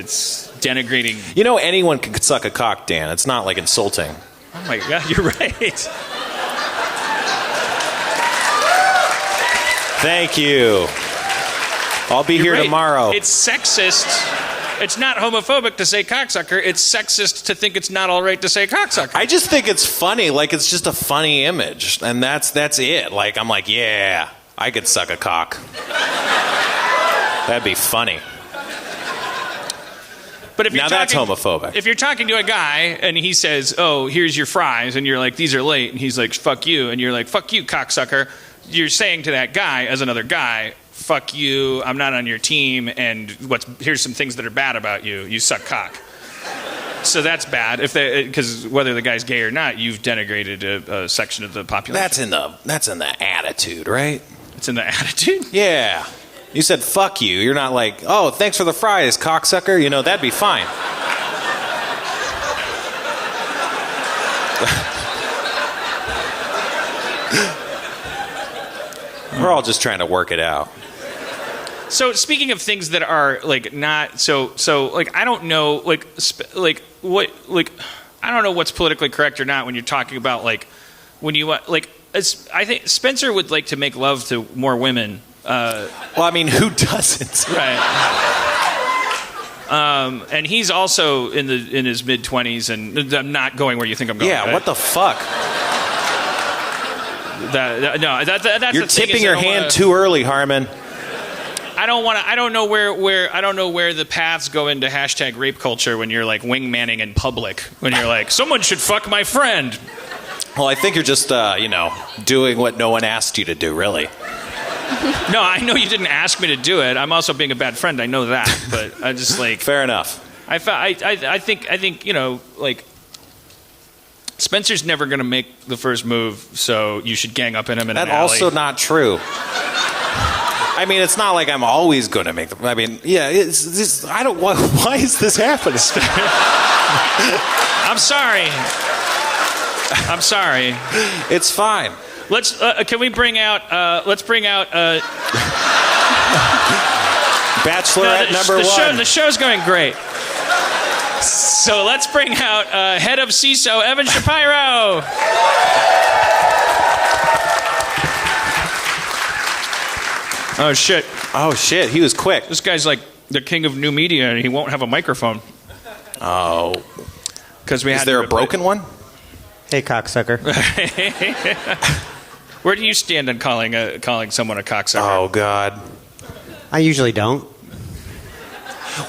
denigrating. You know, anyone can suck a cock, Dan. It's not like insulting. Oh, my God. You're right. Thank you. I'll be here tomorrow. It's sexist. It's not homophobic to say cocksucker. It's sexist to think it's not all right to say cocksucker. I just think it's funny. Like, it's just a funny image. And that's it. Like, I'm like, yeah, I could suck a cock. That'd be funny. But if you're that's homophobic. If you're talking to a guy and he says, oh, here's your fries, and you're like, these are late, and he's like, fuck you, and you're like, fuck you, cocksucker, you're saying to that guy, as another guy, fuck you, I'm not on your team, and here's some things that are bad about you. You suck cock. So that's bad, because whether the guy's gay or not, you've denigrated a section of the population. That's in the attitude, right? It's in the attitude? Yeah. You said fuck you. You're not like, oh, thanks for the fries, cocksucker. You know, that'd be fine. We're all just trying to work it out. So speaking of things that are like not so like I don't know I don't know what's politically correct or not when you're talking about like when you like I think Spencer would like to make love to more women. Well, I mean, who doesn't? Right. And he's also in his mid-20s, and I'm not going where you think I'm going. Yeah, right? What the fuck? That's You're tipping your hand too early, Harmon. I don't know where the paths go into hashtag rape culture when you're like wingmanning in public. When you're like, someone should fuck my friend. Well, I think you're just doing what no one asked you to do, really. No, I know you didn't ask me to do it. I'm also being a bad friend. I know that, but I just like fair enough. I think like Spencer's never going to make the first move, so you should gang up in him in an That's alley. also not true. I mean, it's not like I'm always going to make the. I mean, yeah, it's I don't. Why is this happening? I'm sorry. I'm sorry. It's fine. Let's. Can we bring out? Let's bring out. Bachelorette number one. The show's going great. So let's bring out head of CISO, Evan Shapiro. Oh shit! Oh shit! He was quick. This guy's like the king of new media, and he won't have a microphone. Oh. Because we Is had there to a broken one? Hey, cocksucker. Where do you stand on calling someone a cocksucker? Oh God. I usually don't.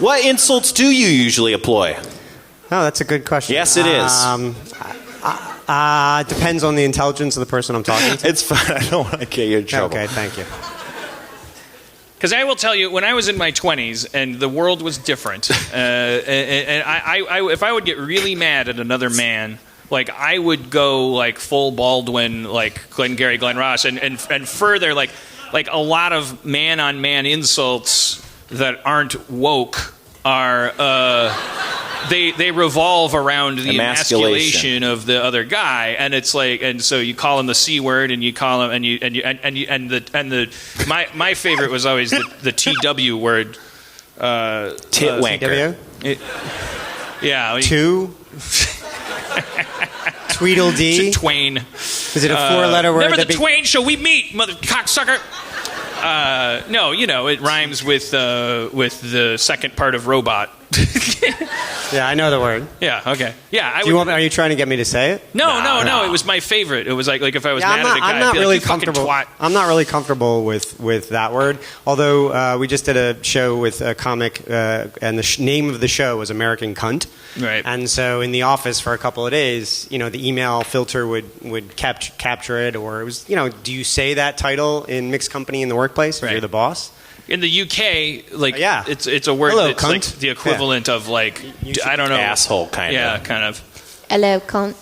What insults do you usually employ? Oh, that's a good question. Yes, it is. Depends on the intelligence of the person I'm talking to. It's fine. I don't want to get you in trouble. Okay, thank you. Because I will tell you, when I was in my 20s and the world was different, and I if I would get really mad at another man, like I would go like full Baldwin, like Glengarry Glen Ross, and further, like a lot of man-on-man insults that aren't woke are they revolve around the emasculation of the other guy, and it's like, and so you call him the C word, and you call him, my favorite was always the TW word, Titwanker. Yeah, Two. Tweedledee. Twain. Is it a four-letter word? Never the twain shall we meet, mother cocksucker. No, it rhymes with the second part of robot. Yeah, I know the word. Yeah. Okay. Yeah. Are you trying to get me to say it? No. It was my favorite. It was like if I was mad at a guy, I'm not I'd be really like, "You fucking comfortable. twat." I'm not really comfortable with that word. Although we just did a show with a comic, and the name of the show was American Cunt. Right. And so in the office for a couple of days, the email filter would capture it, or it was, do you say that title in mixed company in the workplace if Right. you're the boss? In the UK, Yeah. it's a word Hello, that's cunt. like the equivalent of like I don't know, Asshole, kind of. Yeah, kind of. Hello, cunt.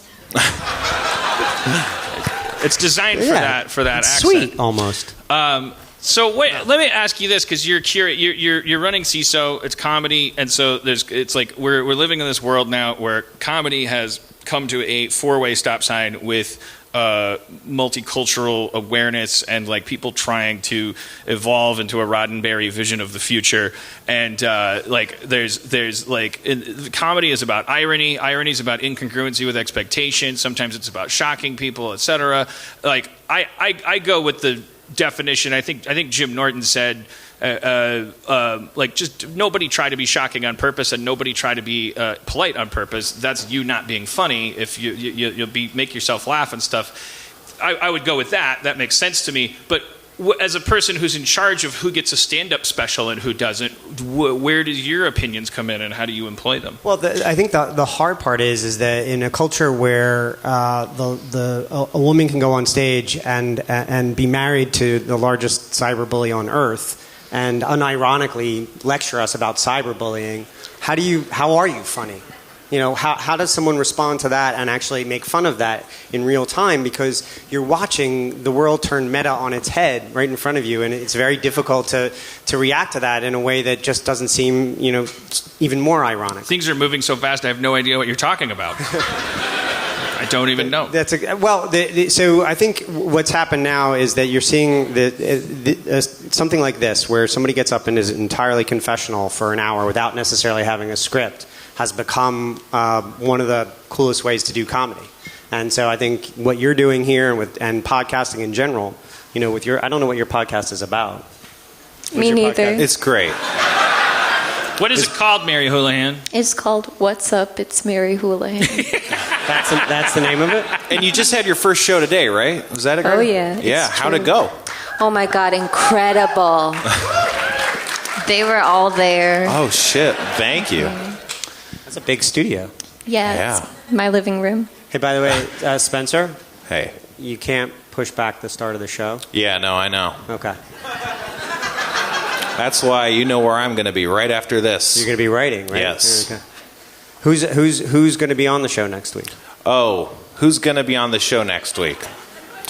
It's designed for that It's accent. sweet, almost. So wait, let me ask you this, because you're running CISO, it's comedy, and so it's like we're living in this world now where comedy has come to a four-way stop sign with multicultural awareness and like people trying to evolve into a Roddenberry vision of the future, and like there's like comedy is about irony is about incongruency with expectation, sometimes it's about shocking people, etc. Like I go with the definition. I think Jim Norton said like just nobody try to be shocking on purpose, and nobody try to be polite on purpose. That's you not being funny. If you'll make yourself laugh and stuff. I would go with that. That makes sense to me. But as a person who's in charge of who gets a stand-up special and who doesn't, where do your opinions come in, and how do you employ them? Well, I think the hard part is that in a culture where a woman can go on stage and be married to the largest cyberbully on earth and unironically lecture us about cyberbullying, how are you funny? How does someone respond to that and actually make fun of that in real time? Because you're watching the world turn meta on its head right in front of you, and it's very difficult to react to that in a way that just doesn't seem, even more ironic. Things are moving so fast, I have no idea what you're talking about. I don't even know. So I think what's happened now is that you're seeing something like this, where somebody gets up and is entirely confessional for an hour without necessarily having a script, has become one of the coolest ways to do comedy. And so I think what you're doing here and podcasting in general, with I don't know what your podcast is about. Me neither. It's great. What is it called, Mary Houlihan? It's called What's Up? It's Mary Houlihan. That's the name of it? And you just had your first show today, right? Was that a Oh, yeah. Yeah. It's How'd true. it go? Oh my God, incredible. They were all there. Oh shit! Thank you. That's a big studio. Yeah, it's my living room. Hey, by the way, Spencer, Hey. you can't push back the start of the show. Yeah. No, I know. Okay. That's why you know where I'm going to be right after this. You're going to be writing, right? Yes. Okay. Who's going to be on the show next week? Oh, who's going to be on the show next week?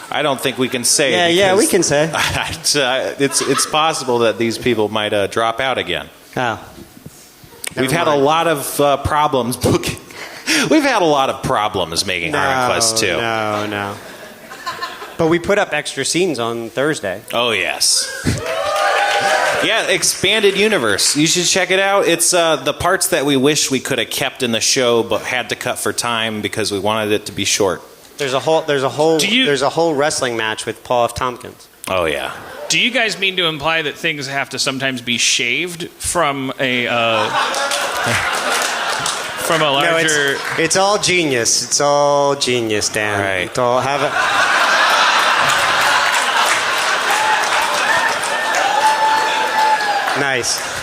I don't think we can say. Yeah, we can say. It's possible that these people might drop out again. Oh. We've had a lot of problems booking. We've had a lot of problems making Harmon Quest 2. No. But we put up extra scenes on Thursday. Oh, yes. Yeah, Expanded Universe. You should check it out. It's the parts that we wish we could have kept in the show but had to cut for time because we wanted it to be short. There's a whole wrestling match with Paul F. Tompkins. Oh, yeah. Do you guys mean to imply that things have to sometimes be shaved from a larger? No, it's all genius. It's all genius, Dan. Right. It's all have it. Nice.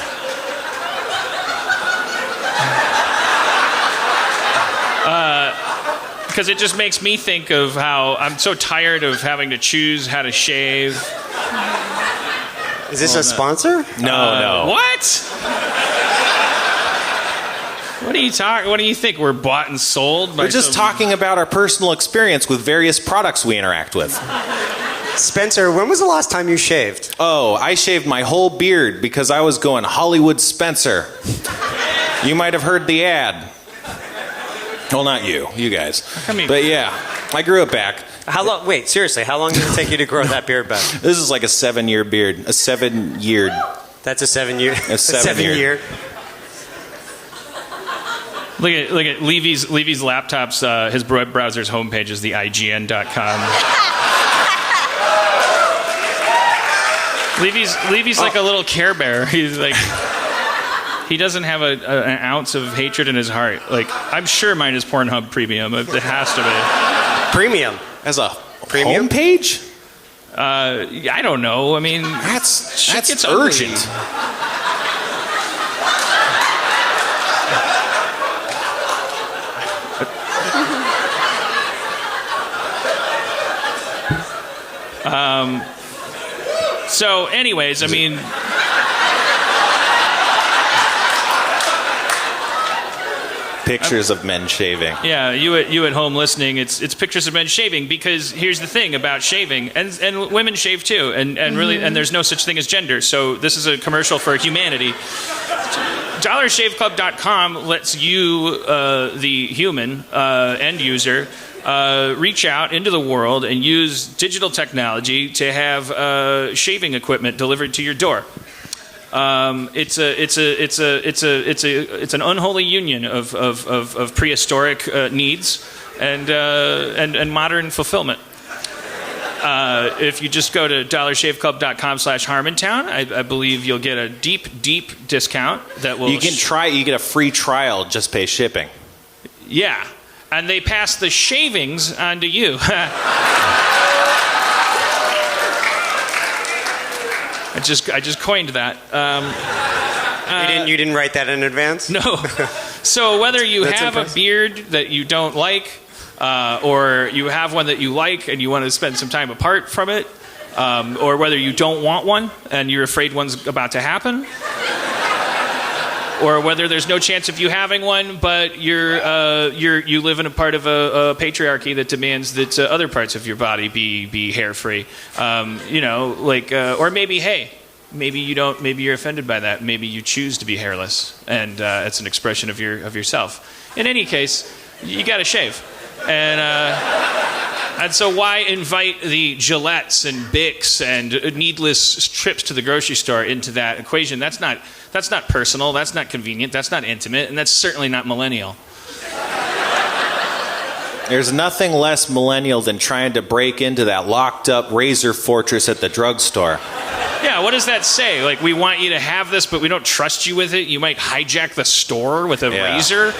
Because it just makes me think of how I'm so tired of having to choose how to shave. Is this a sponsor? No. What? What do you think? We're bought and sold? We're just talking about our personal experience with various products we interact with. Spencer, when was the last time you shaved? Oh, I shaved my whole beard because I was going Hollywood Spencer. You might have heard the ad. Well, not you guys. But yeah, I grew it back. How long? Wait, seriously, how long did it take you to grow that beard back? This is like a 7-year beard. A 7-year. That's a 7-year. A 7-year. Look at Levy's laptops. His web browser's homepage is the IGN.com. Levy's like a little Care Bear. He's like. He doesn't have an ounce of hatred in his heart. Like, I'm sure mine is Pornhub Premium. It has to be. Premium? As a Premium homepage? I don't know. I mean, that's urgent. So, anyways, I mean. Pictures of men shaving. Yeah, you at home listening, it's pictures of men shaving, because here's the thing about shaving, and women shave too, and really, and there's no such thing as gender, so this is a commercial for humanity. DollarShaveClub.com lets you, the human end user, reach out into the world and use digital technology to have shaving equipment delivered to your door. It's an unholy union of prehistoric needs and modern fulfillment. If you just go to DollarShaveClub.com/Harmontown, I believe you'll get a deep discount that will. You get a free trial. Just pay shipping. Yeah, and they pass the shavings on to you. I just coined that. You didn't write that in advance? No. So whether you have a beard that you don't like, or you have one that you like and you want to spend some time apart from it, or whether you don't want one and you're afraid one's about to happen, or whether there's no chance of you having one, but you live in a part of a patriarchy that demands that other parts of your body be hair free. Or maybe maybe you don't. Maybe you're offended by that. Maybe you choose to be hairless, and it's an expression of yourself. In any case, you got to shave, and so why invite the Gillettes and Bics and needless trips to the grocery store into that equation? That's not personal, that's not convenient, that's not intimate, and that's certainly not millennial. There's nothing less millennial than trying to break into that locked up razor fortress at the drugstore. Yeah, what does that say? Like, we want you to have this, but we don't trust you with it. You might hijack the store with a razor.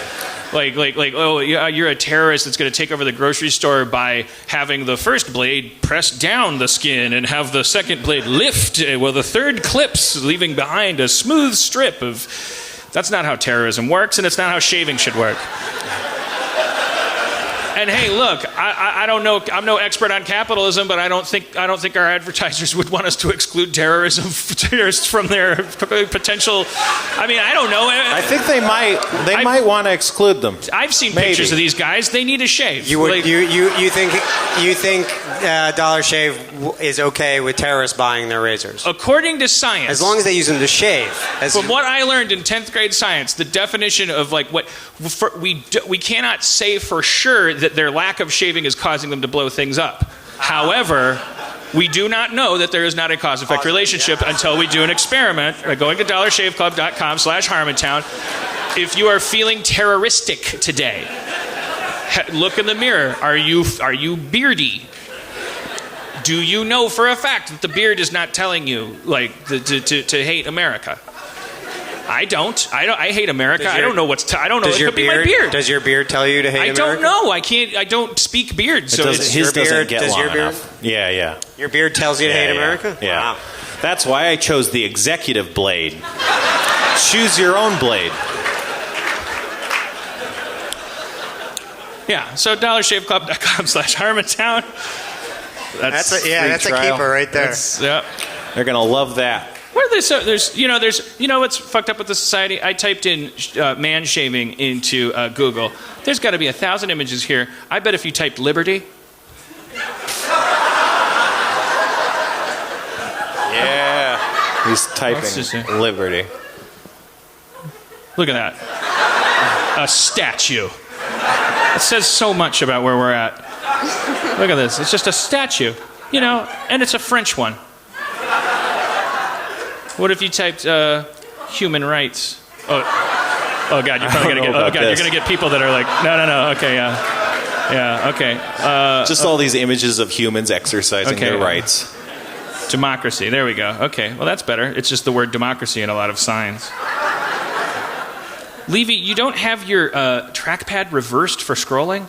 Like, oh, yeah, you're a terrorist that's going to take over the grocery store by having the first blade press down the skin and have the second blade lift, while the third clips, leaving behind a smooth strip of... That's not how terrorism works, and it's not how shaving should work. And hey, look, I don't know. I'm no expert on capitalism, but I don't think our advertisers would want us to exclude terrorists from their potential. I mean, I don't know. I think they might want to exclude them. I've seen pictures of these guys. They need a shave. You think Dollar Shave is okay with terrorists buying their razors? According to science, As long as they use them to shave. From what I learned in 10th grade science, the definition of like we cannot say for sure that their lack of shaving is causing them to blow things up. However, we do not know that there is not a cause-effect relationship until we do an experiment by going to dollarshaveclub.com/Harmontown. If you are feeling terroristic today, look in the mirror. Are you beardy? Do you know for a fact that the beard is not telling you like to hate America? I don't. I hate America. I don't know I don't know. It could be my beard. Does your beard tell you to hate America? I don't know. I can't. I don't speak beard. So His doesn't get long enough. Yeah. Your beard tells you to hate America? Yeah. Wow. That's why I chose the executive blade. Choose your own blade. Yeah. So dollarshaveclub.com/Harmontown. That's a keeper right there. Yeah. They're gonna love that. What are there's what's fucked up with the society? I typed in man shaving into Google. There's got to be 1,000 images here. I bet if you typed liberty. Yeah. He's typing liberty. Look at that. A statue. It says so much about where we're at. Look at this. It's just a statue. And it's a French one. What if you typed human rights? Oh God, you're probably gonna get. You're gonna get people that are like, no. Okay, yeah, okay. Just all these images of humans exercising their rights. Democracy. There we go. Okay, well that's better. It's just the word democracy in a lot of signs. Levy, you don't have your trackpad reversed for scrolling?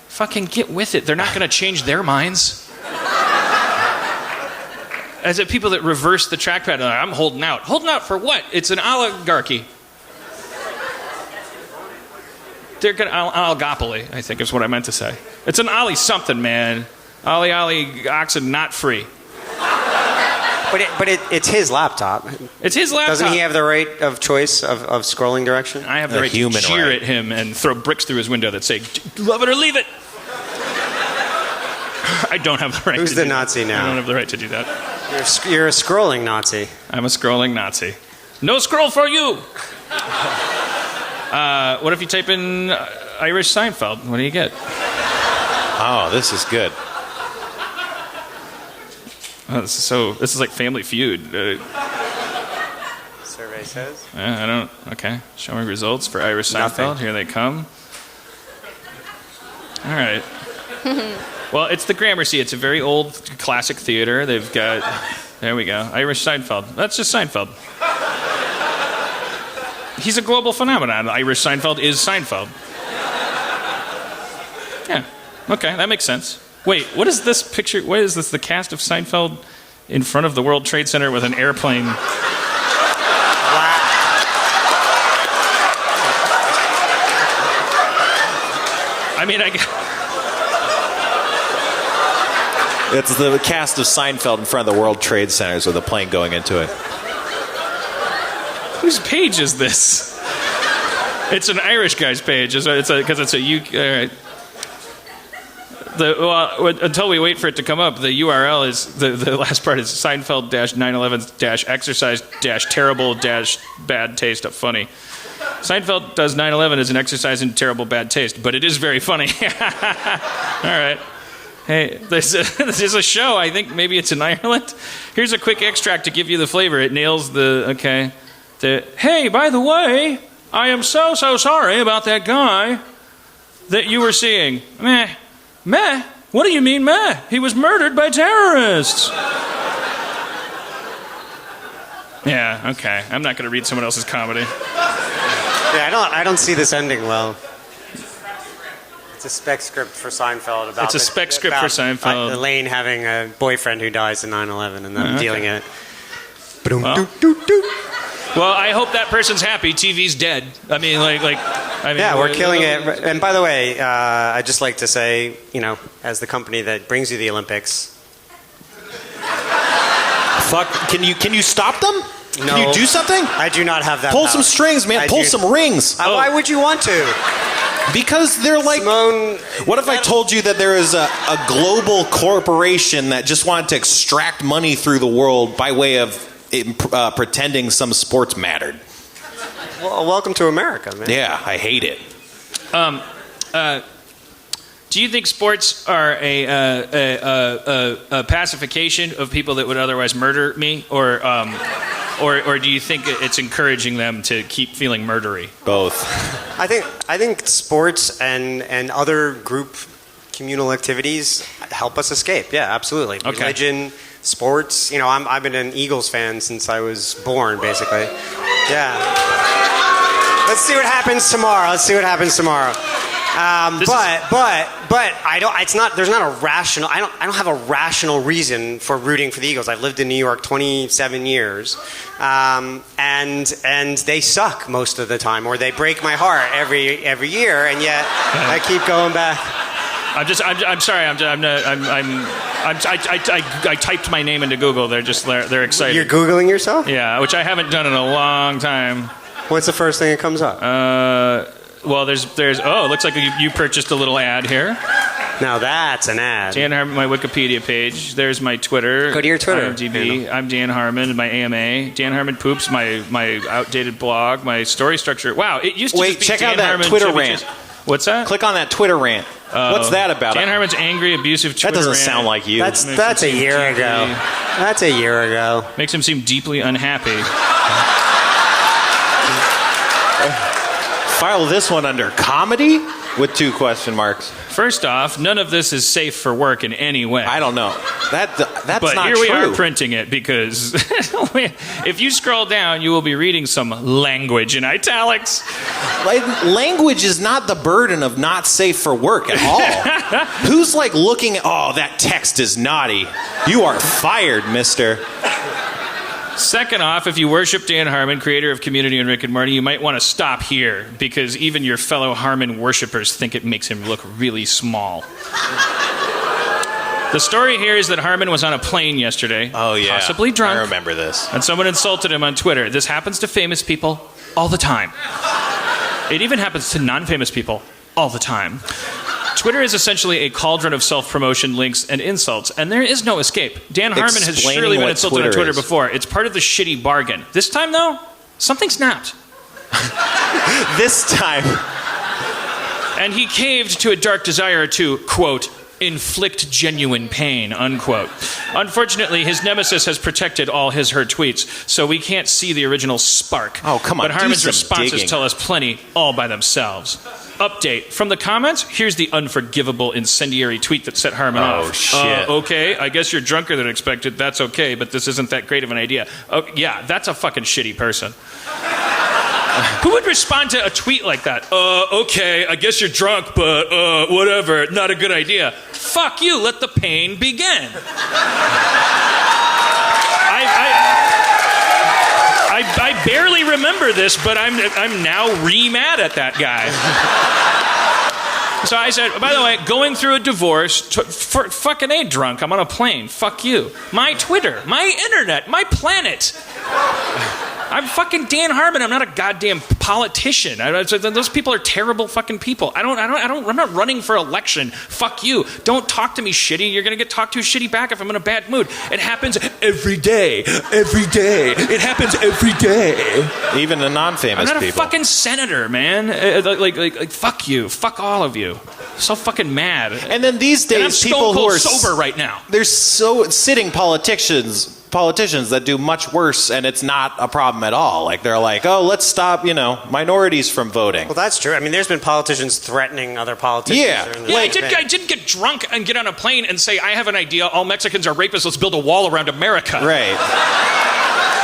Fucking get with it. They're not gonna change their minds. As if people that reverse the trackpad are like, I'm holding out. Holding out for what? It's an oligarchy. They're gonna oligopoly, I think is what I meant to say. It's an ollie something, man. Ollie oxen not free. But it's his laptop. It's his laptop. Doesn't he have the right of choice of scrolling direction? I have the right to jeer at him and throw bricks through his window that say, love it or leave it. I don't have the right to do that. Who's the Nazi now? I don't have the right to do that. You're a scrolling Nazi. I'm a scrolling Nazi. No scroll for you! What if you type in Irish Seinfeld? What do you get? Oh, this is good. Oh, this is like Family Feud. Survey says. I don't. Okay. Show me results for Irish Seinfeld. Nothing. Here they come. All right. Well, it's the Gramercy. It's a very old classic theater. They've got. There we go. Irish Seinfeld. That's just Seinfeld. He's a global phenomenon. Irish Seinfeld is Seinfeld. Yeah. Okay, that makes sense. Wait, what is this picture? What is this? The cast of Seinfeld in front of the World Trade Center with an airplane. Wow. I mean, It's the cast of Seinfeld in front of the World Trade Centers with a plane going into it. Whose page is this? It's an Irish guy's page. Because it's a UK. Until we wait for it to come up, the URL is the last part is Seinfeld-9/11-exercise-terrible-bad taste of funny. Seinfeld does 9/11 as an exercise in terrible bad taste, but it is very funny. All right. Hey, there's a show. I think maybe it's in Ireland. Here's a quick extract to give you the flavor. It nails hey, by the way, I am so sorry about that guy that you were seeing. Meh. What do you mean, meh? He was murdered by terrorists. Yeah, okay. I'm not going to read someone else's comedy. Yeah, I don't see this ending well. It's a spec script for Seinfeld about. It's a spec script for Seinfeld. Elaine having a boyfriend who dies in 9/11 and then dealing it. Well, Well, I hope that person's happy. TV's dead. I mean, Yeah, we're killing it. And by the way, I'd just like to say, as the company that brings you the Olympics, Fuck. Can you stop them? No. Can you do something? I do not have that Pull power. some strings, man. Pull some rings. Why would you want to? Because they're like... Simone, what if I told you that there is a global corporation that just wanted to extract money through the world by way of pretending some sports mattered? well, welcome to America, man. Yeah, I hate it. Do you think sports are a pacification of people that would otherwise murder me, or do you think it's encouraging them to keep feeling murdery? Both. I think sports and other group communal activities help us escape. Yeah, absolutely. Okay. Religion, sports. I've been an Eagles fan since I was born, basically. Yeah. Let's see what happens tomorrow. But I don't. It's not. There's not a rational. I don't have a rational reason for rooting for the Eagles. I've lived in New York 27 years, and they suck most of the time, or they break my heart every year, and yet I keep going back. I'm sorry. I typed my name into Google. They're excited. You're Googling yourself? Yeah, which I haven't done in a long time. What's the first thing that comes up? Well, there's. Oh, it looks like you purchased a little ad here. Now that's an ad. Dan Harmon, my Wikipedia page. There's my Twitter. Go to your Twitter. IMDb. I'm Dan Harmon. My AMA. Dan Harmon Poops. My outdated blog. My story structure. Wow, it used to just be check Dan out that Harmon Twitter Chevy rant. Chase. What's that? Click on that Twitter rant. What's that about? Dan Harmon's angry, abusive Twitter That doesn't rant. sound like you. That's a year ago. That's a year ago. Makes him seem deeply unhappy. File this one under comedy with 2 question marks. First off, none of this is safe for work in any way. I don't know. That's but not here true. we are printing it because if you scroll down, you will be reading some language in italics. Language is not the burden of not safe for work at all. Who's looking at, that text is naughty. You are fired, mister. Second off, if you worship Dan Harmon, creator of Community and Rick and Morty, you might want to stop here because even your fellow Harmon worshippers think it makes him look really small. The story here is that Harmon was on a plane yesterday, possibly drunk. I remember this. And someone insulted him on Twitter. This happens to famous people all the time. It even happens to non-famous people all the time. Twitter is essentially a cauldron of self-promotion, links, and insults, and there is no escape. Dan Harmon has surely been insulted on Twitter before. It's part of the shitty bargain. This time, though, something snapped. This time. And he caved to a dark desire to, quote, inflict genuine pain, unquote. Unfortunately, his nemesis has protected all her tweets, so we can't see the original spark. Oh, come on. But Harmon's do some responses digging. tell us plenty all by themselves. Update. From the comments, here's the unforgivable incendiary tweet that set Harmon off. Oh, shit. Okay, I guess you're drunker than expected. That's okay, but this isn't that great of an idea. Yeah, that's a fucking shitty person. Who would respond to a tweet like that? Okay, I guess you're drunk, but whatever, not a good idea. Fuck you, let the pain begin. I barely remember this, but I'm now re-mad at that guy. So I said, by the way, going through a divorce, fucking A, drunk, I'm on a plane, fuck you. My Twitter, my internet, my planet. I'm fucking Dan Harmon. I'm not a goddamn politician. Those people are terrible fucking people. I'm not running for election. Fuck you. Don't talk to me shitty. You're gonna get talked to shitty back if I'm in a bad mood. It happens every day. Every day. It happens every day. Even the non-famous I'm not people. a fucking senator, man. Like fuck you. Fuck all of you. So fucking mad. And then these days, and I'm stone people who cold are sober right now. There's sitting politicians that do much worse, and it's not a problem at all. They're like, oh, let's stop, minorities from voting. Well, that's true. I mean, there's been politicians threatening other politicians. Yeah. I didn't get drunk and get on a plane and say, I have an idea. All Mexicans are rapists. Let's build a wall around America. Right.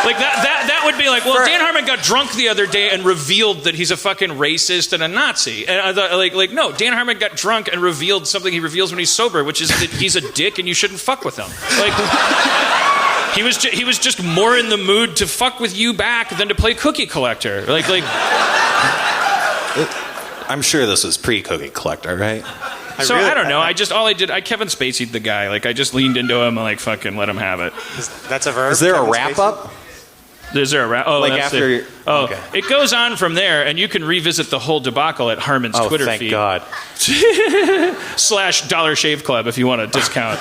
Like that would be like, well, Dan Harmon got drunk the other day and revealed that he's a fucking racist and a Nazi. And I thought, no, Dan Harmon got drunk and revealed something he reveals when he's sober, which is that he's a dick and you shouldn't fuck with him. He was just more in the mood to fuck with you back than to play Cookie Collector. Like. I'm sure this was pre-Cookie Collector, right? I don't know. I Kevin Spacey'd the guy. Like, I just leaned into him and, like, fucking let him have it. That's a verb? Is there Kevin a wrap-up? Is there a wrap? Oh, like that's after it. Oh, okay. It goes on from there, and you can revisit the whole debacle at Harmon's Twitter thank feed. God. / Dollar Shave Club if you want a discount.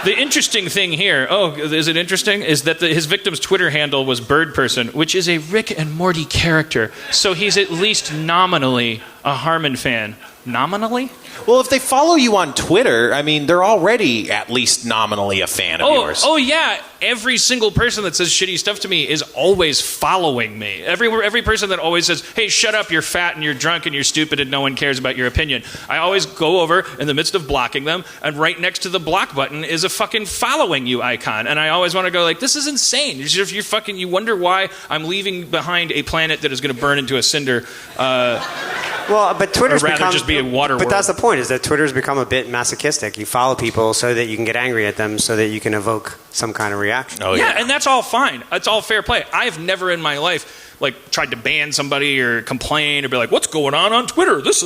The interesting thing here, is it interesting? Is that his victim's Twitter handle was Bird Person, which is a Rick and Morty character. So he's at least nominally a Harmon fan. Nominally? Well, if they follow you on Twitter, I mean, they're already at least nominally a fan of yours. Oh, yeah. Every single person that says shitty stuff to me is always following me. Every person that always says, hey, shut up, you're fat and you're drunk and you're stupid and no one cares about your opinion. I always go over in the midst of blocking them, and right next to the block button is a fucking following you icon. And I always want to go like, this is insane. You wonder why I'm leaving behind a planet that is going to burn into a cinder. Well, but Twitter's just be a water But world. that's the point, is that Twitter's become a bit masochistic. You follow people so that you can get angry at them, so that you can evoke some kind of reaction. Oh, yeah, and that's all fine. That's all fair play. I've never in my life tried to ban somebody or complain or be like, what's going on Twitter? This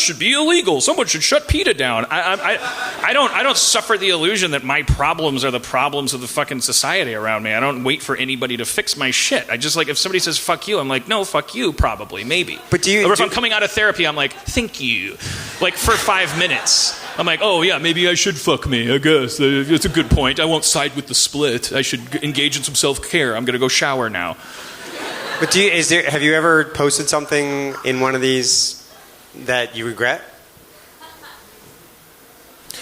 should be illegal. Someone should shut PETA down. I don't suffer the illusion that my problems are the problems of the fucking society around me. I don't wait for anybody to fix my shit. I just, if somebody says fuck you, I'm like, no, fuck you, probably, maybe. But or if I'm coming out of therapy, I'm like, thank you. For 5 minutes. I'm like, oh yeah, maybe I should fuck me, I guess. It's a good point. I won't side with the split. I should engage in some self-care. I'm going to go shower now. But have you ever posted something in one of these that you regret?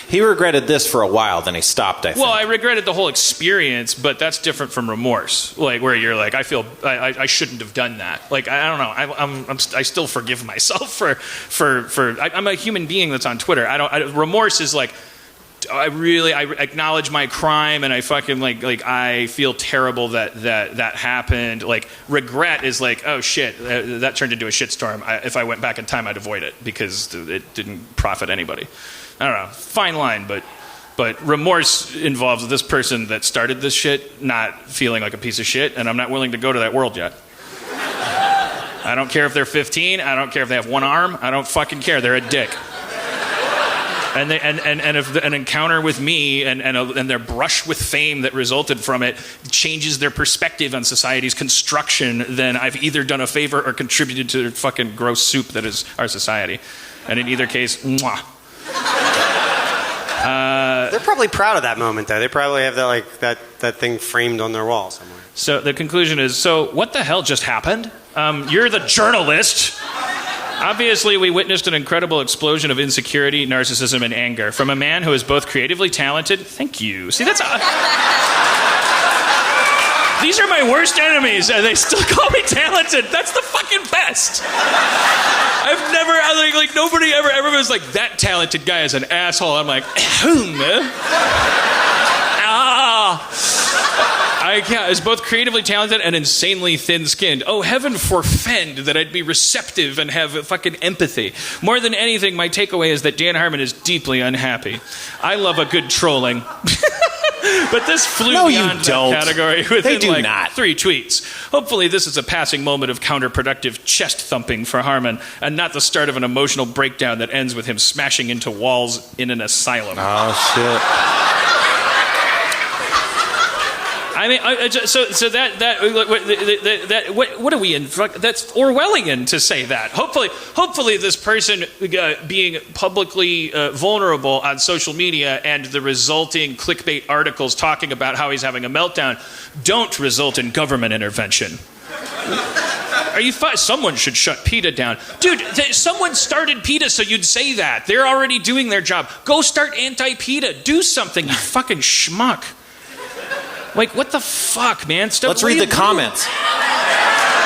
He regretted this for a while, then he stopped, I think. Well, I regretted the whole experience, but that's different from remorse. Where you're like, I feel I shouldn't have done that. I don't know. I still forgive myself for I'm a human being that's on Twitter. Remorse is like, I acknowledge my crime, and I fucking I feel terrible that happened. Regret is like, oh shit, that turned into a shitstorm. If I went back in time, I'd avoid it because it didn't profit anybody. I don't know, fine line, but remorse involves this person that started this shit not feeling like a piece of shit, and I'm not willing to go to that world yet. I don't care if they're 15. I don't care if they have one arm. I don't fucking care. They're a dick. And if an encounter with me and their brush with fame that resulted from it changes their perspective on society's construction, then I've either done a favor or contributed to the fucking gross soup that is our society. And in either case, mwah. They're probably proud of that moment, though. They probably have that thing framed on their wall somewhere. So the conclusion is, what the hell just happened? You're the journalist. Obviously, we witnessed an incredible explosion of insecurity, narcissism, and anger from a man who is both creatively talented. Thank you. See, that's... These are my worst enemies, and they still call me talented. That's the fucking best. I've never, nobody ever was like, that talented guy is an asshole. I'm like, I is both creatively talented and insanely thin-skinned. Oh, heaven forfend that I'd be receptive and have fucking empathy. More than anything, my takeaway is that Dan Harmon is deeply unhappy. I love a good trolling. But this flew beyond that category within 3 tweets. Hopefully this is a passing moment of counterproductive chest thumping for Harmon and not the start of an emotional breakdown that ends with him smashing into walls in an asylum. Oh, shit. I mean, what are we in? That's Orwellian to say that. Hopefully, this person being publicly vulnerable on social media and the resulting clickbait articles talking about how he's having a meltdown don't result in government intervention. Are you someone should shut PETA down. Dude, someone started PETA so you'd say that. They're already doing their job. Go start anti-PETA. Do something, you fucking schmuck. What the fuck, man? Let's read the comments.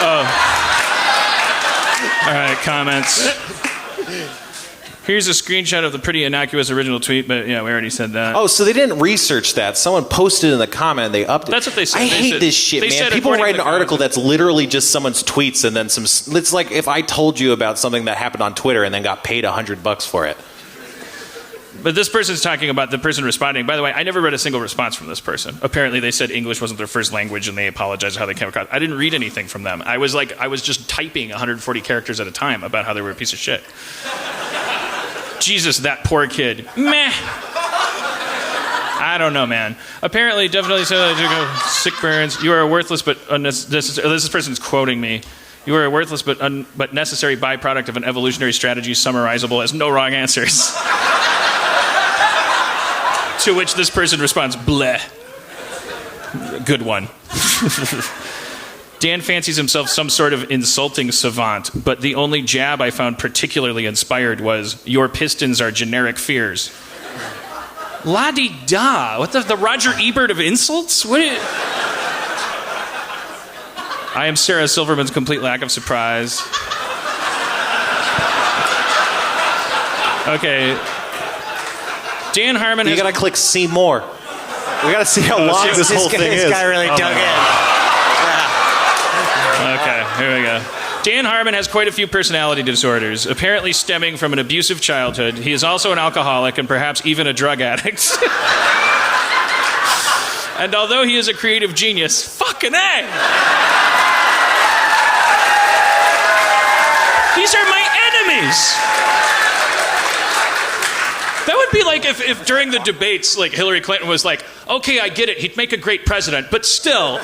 Oh. All right, comments. Here's a screenshot of the pretty innocuous original tweet, but yeah, we already said that. Oh, so they didn't research that. Someone posted in the comment and they updated. That's what they said. I hate this shit, man. People write an article that's literally just someone's tweets and then some... It's like if I told you about something that happened on Twitter and then got paid $100 for it. But this person's talking about the person responding. By the way, I never read a single response from this person. Apparently, they said English wasn't their first language, and they apologized for how they came across. I didn't read anything from them. I was just typing 140 characters at a time about how they were a piece of shit. Jesus, that poor kid. Meh. I don't know, man. Apparently, definitely said sick parents. You are a worthless but unnecessary. This person's quoting me. You are a worthless but necessary byproduct of an evolutionary strategy summarizable as no wrong answers. To which this person responds, bleh. Good one. Dan fancies himself some sort of insulting savant, but the only jab I found particularly inspired was, your pistons are generic fears. La-di-da. What the Roger Ebert of insults? I am Sarah Silverman's complete lack of surprise. Okay. Dan Harmon You gotta click see more. We gotta see how long this whole thing is. This guy really dug in. Okay, here we go. Dan Harmon has quite a few personality disorders, apparently stemming from an abusive childhood. He is also an alcoholic and perhaps even a drug addict. And although he is a creative genius, fucking A! These are my enemies! That would be like if during the debates, like Hillary Clinton was like, okay, I get it, he'd make a great president, but still,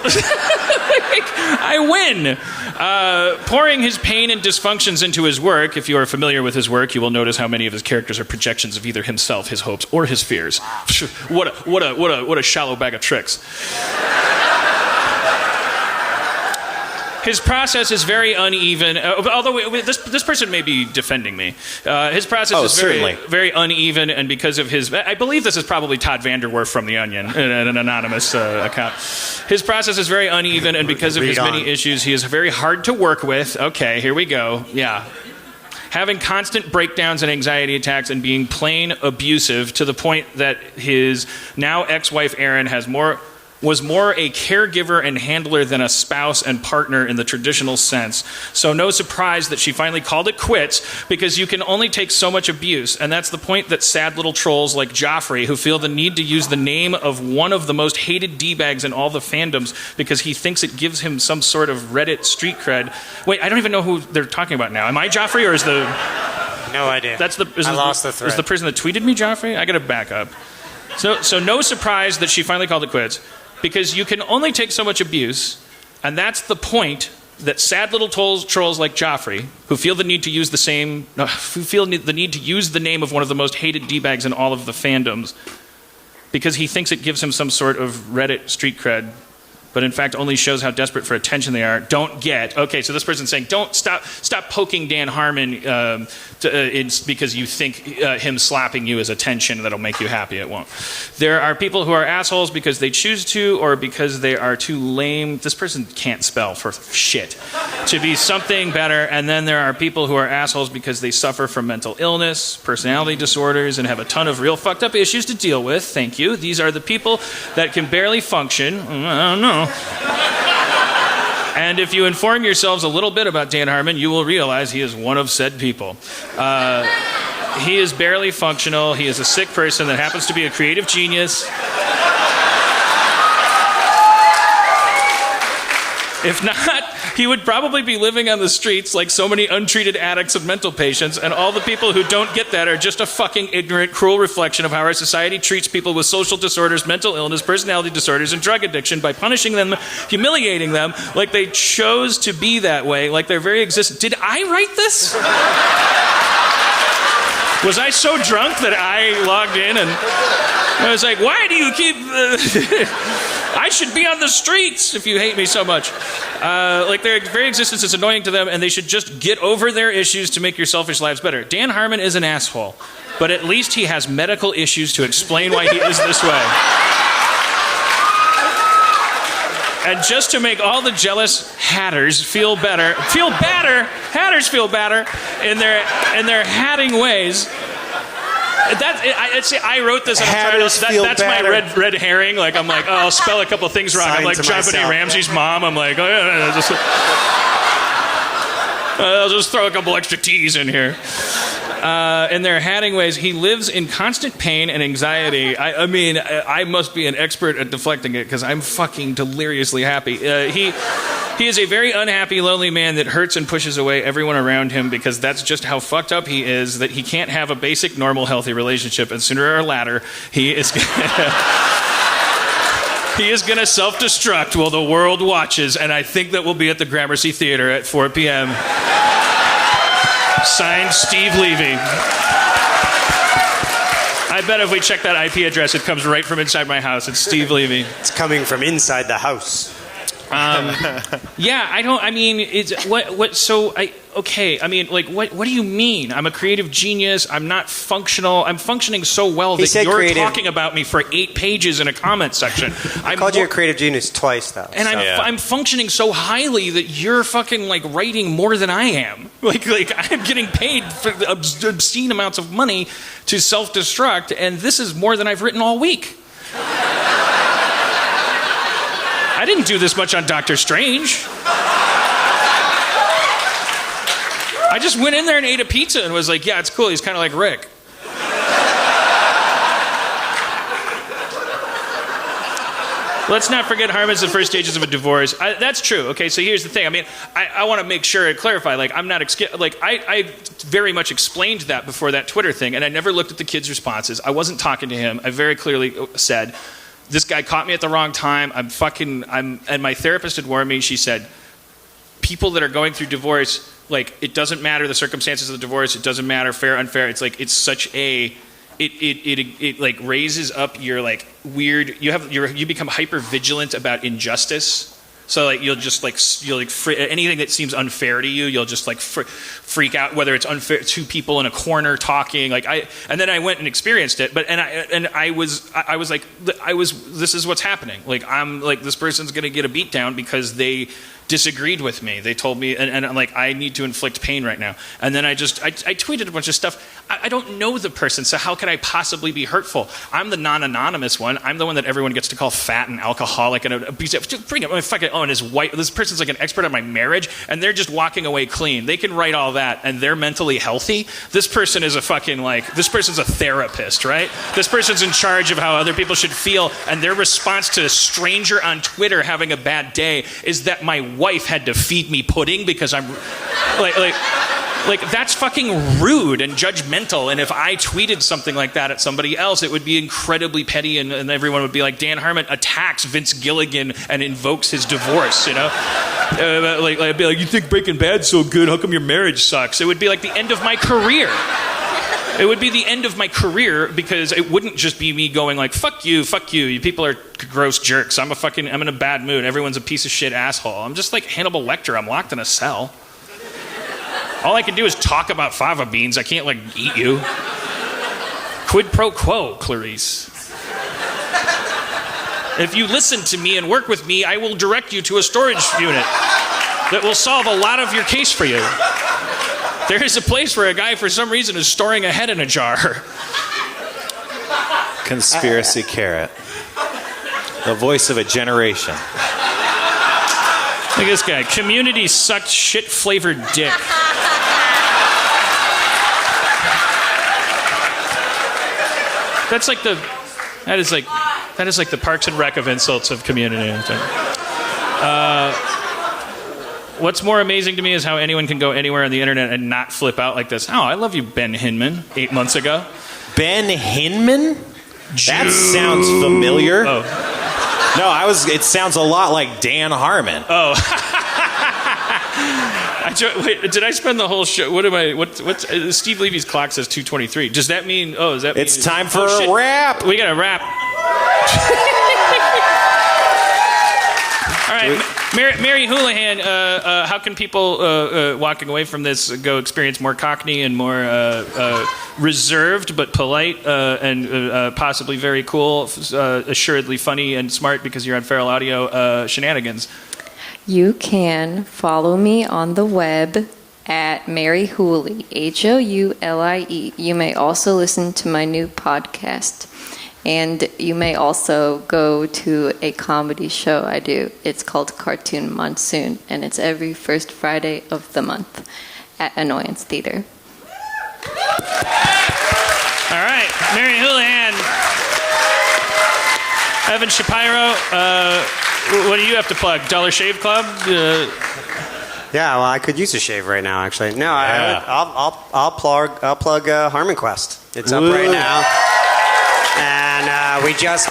I win. Pouring his pain and dysfunctions into his work, if you are familiar with his work, you will notice how many of his characters are projections of either himself, his hopes, or his fears. What a shallow bag of tricks. His process is very uneven, although this person may be defending me. His process is very uneven, and because of his... I believe this is probably Todd Vanderwerf from The Onion, an anonymous account. His process is very uneven, and because of his many issues, he is very hard to work with. Okay, here we go. Yeah. Having constant breakdowns and anxiety attacks and being plain abusive to the point that his now ex-wife Erin was more a caregiver and handler than a spouse and partner in the traditional sense. So no surprise that she finally called it quits, because you can only take so much abuse. And that's the point that sad little trolls like Joffrey, who feel the need to use the name of one of the most hated D-bags in all the fandoms because he thinks it gives him some sort of Reddit street cred. Wait, I don't even know who they're talking about now. Am I Joffrey, or is the... No idea. I lost the thread. Is the person that tweeted me Joffrey? I gotta back up. So no surprise that she finally called it quits, because you can only take so much abuse, and that's the point that sad little trolls like Joffrey, who feel the need to use the name of one of the most hated D-bags in all of the fandoms, because he thinks it gives him some sort of Reddit street cred, but in fact only shows how desperate for attention they are. Don't get. Okay, so this person's saying, don't stop poking Dan Harmon because you think him slapping you is attention that'll make you happy. It won't. There are people who are assholes because they choose to, or because they are too lame. This person can't spell for shit. To be something better. And then there are people who are assholes because they suffer from mental illness, personality disorders, and have a ton of real fucked up issues to deal with. Thank you. These are the people that can barely function. I don't know. And if you inform yourselves a little bit about Dan Harmon, you will realize he is one of said people. He is barely functional. He is a sick person that happens to be a creative genius. If not, he would probably be living on the streets like so many untreated addicts and mental patients, and all the people who don't get that are just a fucking ignorant, cruel reflection of how our society treats people with social disorders, mental illness, personality disorders, and drug addiction by punishing them, humiliating them, like they chose to be that way, like their very existence. Did I write this? Was I so drunk that I logged in and I was like, why do you keep... I should be on the streets if you hate me so much. Like their very existence is annoying to them, and they should just get over their issues to make your selfish lives better. Dan Harmon is an asshole, but at least he has medical issues to explain why he is this way. And just to make all the jealous hatters feel better, hatters feel better in their hatting ways. I wrote this, and that's my red herring. Like, I'm like, oh, I'll spell a couple things wrong. I'm like John Benet Ramsey's mom. I'm like, oh, yeah, I'll just throw a couple extra T's in here. in their hatting ways. He lives in constant pain and anxiety. I mean, I must be an expert at deflecting it because I'm fucking deliriously happy. He is a very unhappy, lonely man that hurts and pushes away everyone around him because that's just how fucked up he is, that he can't have a basic, normal, healthy relationship, and sooner or later, he is he is going to self-destruct while the world watches, and I think that we'll be at the Gramercy Theater at 4 p.m. Signed, Steve Levy. I bet if we check that IP address, it comes right from inside my house. It's Steve Levy. It's coming from inside the house. Yeah, I mean, it's okay. I mean, like, what do you mean? I'm a creative genius. I'm not functional. I'm functioning so well that you're creative. talking about me for 8 pages in a comment section. I called you a creative genius twice, though. And I'm functioning so highly that you're fucking, like, writing more than I am. Like I'm getting paid for obscene amounts of money to self-destruct, and this is more than I've written all week. I didn't do this much on Doctor Strange. I just went in there and ate a pizza and was like, yeah, it's cool. He's kind of like Rick. Let's not forget Harmon's the first stages of a divorce. That's true. Okay, so here's the thing. I mean, I want to make sure I clarify. Like, I'm not I very much explained that before that Twitter thing, and I never looked at the kid's responses. I wasn't talking to him. I very clearly said, this guy caught me at the wrong time. And my therapist had warned me. She said, people that are going through divorce, like, it doesn't matter the circumstances of the divorce. It doesn't matter fair, unfair. It's like, it's such a, it like raises up your like weird, you become hyper vigilant about injustice. So like you'll anything that seems unfair to you, you'll just like freak out, whether it's unfair, two people in a corner talking. And then I went and experienced it, I was this is what's happening. Like, I'm like, this person's gonna get a beat down because they disagreed with me. They told me, and I'm like, I need to inflict pain right now. And then I tweeted a bunch of stuff. I don't know the person, so how could I possibly be hurtful? I'm the non-anonymous one. I'm the one that everyone gets to call fat and alcoholic and abusive. Just bring it. And his wife. This person's like an expert on my marriage, and they're just walking away clean. They can write all that, and they're mentally healthy. This person is this person's a therapist, right? This person's in charge of how other people should feel, and their response to a stranger on Twitter having a bad day is that my wife had to feed me pudding because I'm like that's fucking rude and judgmental. And if I tweeted something like that at somebody else, it would be incredibly petty, and everyone would be like, Dan Harmon attacks Vince Gilligan and invokes his divorce, you know? I'd be like, you think Breaking Bad's so good, how come your marriage sucks? It would be like the end of my career. It would be the end of my career because it wouldn't just be me going like, fuck you, you people are gross jerks. I'm in a bad mood. Everyone's a piece of shit asshole. I'm just like Hannibal Lecter. I'm locked in a cell. All I can do is talk about fava beans. I can't like eat you. Quid pro quo, Clarice. If you listen to me and work with me, I will direct you to a storage unit that will solve a lot of your case for you. There is a place where a guy, for some reason, is storing a head in a jar. Conspiracy Carrot. The voice of a generation. Look at this guy. Community sucked shit-flavored dick. That is like the Parks and Rec of insults of Community. What's more amazing to me is how anyone can go anywhere on the internet and not flip out like this. Oh, I love you, Ben Hinman, 8 months ago. Ben Hinman? That sounds familiar. Oh. No, it sounds a lot like Dan Harmon. Oh. Wait, did I spend the whole show? What's Steve Levy's clock says 2:23. Does that mean, it's time for a rap. We got a rap. All right, Mary Houlihan, how can people walking away from this go experience more Cockney and more reserved but polite and possibly very cool, assuredly funny and smart because you're on Feral Audio shenanigans? You can follow me on the web at Mary Houlie, Houlie. You may also listen to my new podcast. And you may also go to a comedy show I do. It's called Cartoon Monsoon, and it's every first Friday of the month at Annoyance Theater. All right, Mary Houlihan. Evan Shapiro, what do you have to plug? Dollar Shave Club? Yeah, well, I could use a shave right now, actually. No, Yeah. I'll plug Harmon Quest. It's up right now, and we just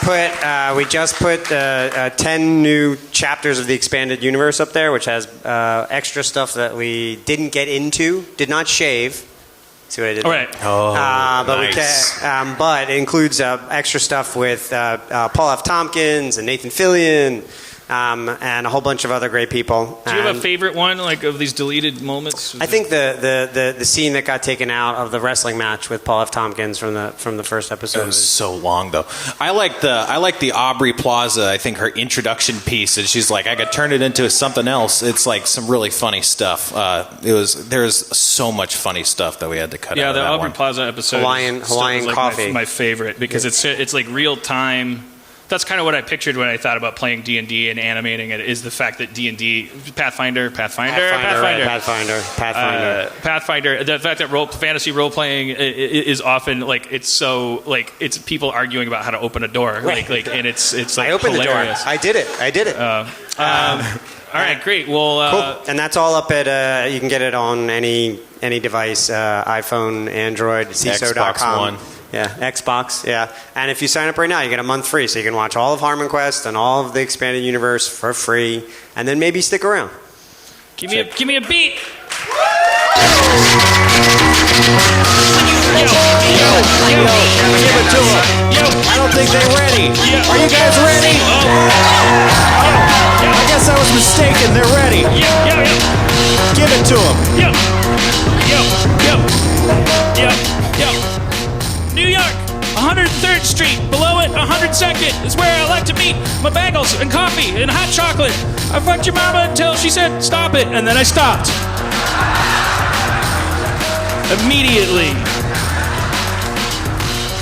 put 10 new chapters of the expanded universe up there, which has extra stuff that we didn't get into, did not shave. See what I did? All right. But nice. but it includes extra stuff with Paul F. Tompkins and Nathan Fillion. And a whole bunch of other great people. Do you have a favorite one, like of these deleted moments? I think the scene that got taken out of the wrestling match with Paul F. Tompkins from the first episode. It was so long though. I like the Aubrey Plaza. I think her introduction piece, and she's like, I could turn it into something else. It's like some really funny stuff. There's so much funny stuff that we had to cut out. Yeah, of the that Aubrey one. Plaza episode. Hawaiian was like coffee. My favorite because it's like real time. That's kind of what I pictured when I thought about playing D&D and animating it. Is the fact that D&D Pathfinder. Pathfinder. The fact that fantasy role playing is often like it's people arguing about how to open a door. Like and it's like I opened hilarious. the door. I did it. All right, great. Well, cool. And that's all up at. You can get it on any device: iPhone, Android, CISO.com. Xbox One. Yeah, Xbox. Yeah, and if you sign up right now, you get a month free, so you can watch all of Harmon Quest and all of the expanded universe for free, and then maybe stick around. Give me a beat. Yo, give it to them. I don't think they're ready. Are you guys ready? I guess I was mistaken. They're ready. Give it to them. New York, 103rd Street. Below it, 102nd is where I like to meet my bagels and coffee and hot chocolate. I fucked your mama until she said stop it, and then I stopped. Immediately.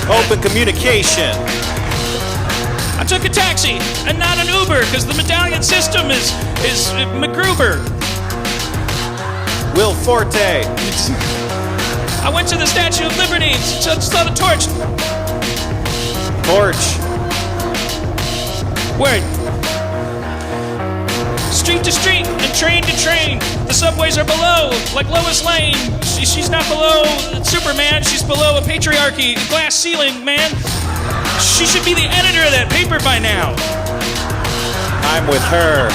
Open communication. I took a taxi and not an Uber because the medallion system is MacGruber. Will Forte. I went to the Statue of Liberty, saw the torch. Torch. Word. Street to street and train to train. The subways are below, like Lois Lane. She's not below Superman, she's below a patriarchy, glass ceiling, man. She should be the editor of that paper by now. I'm with her.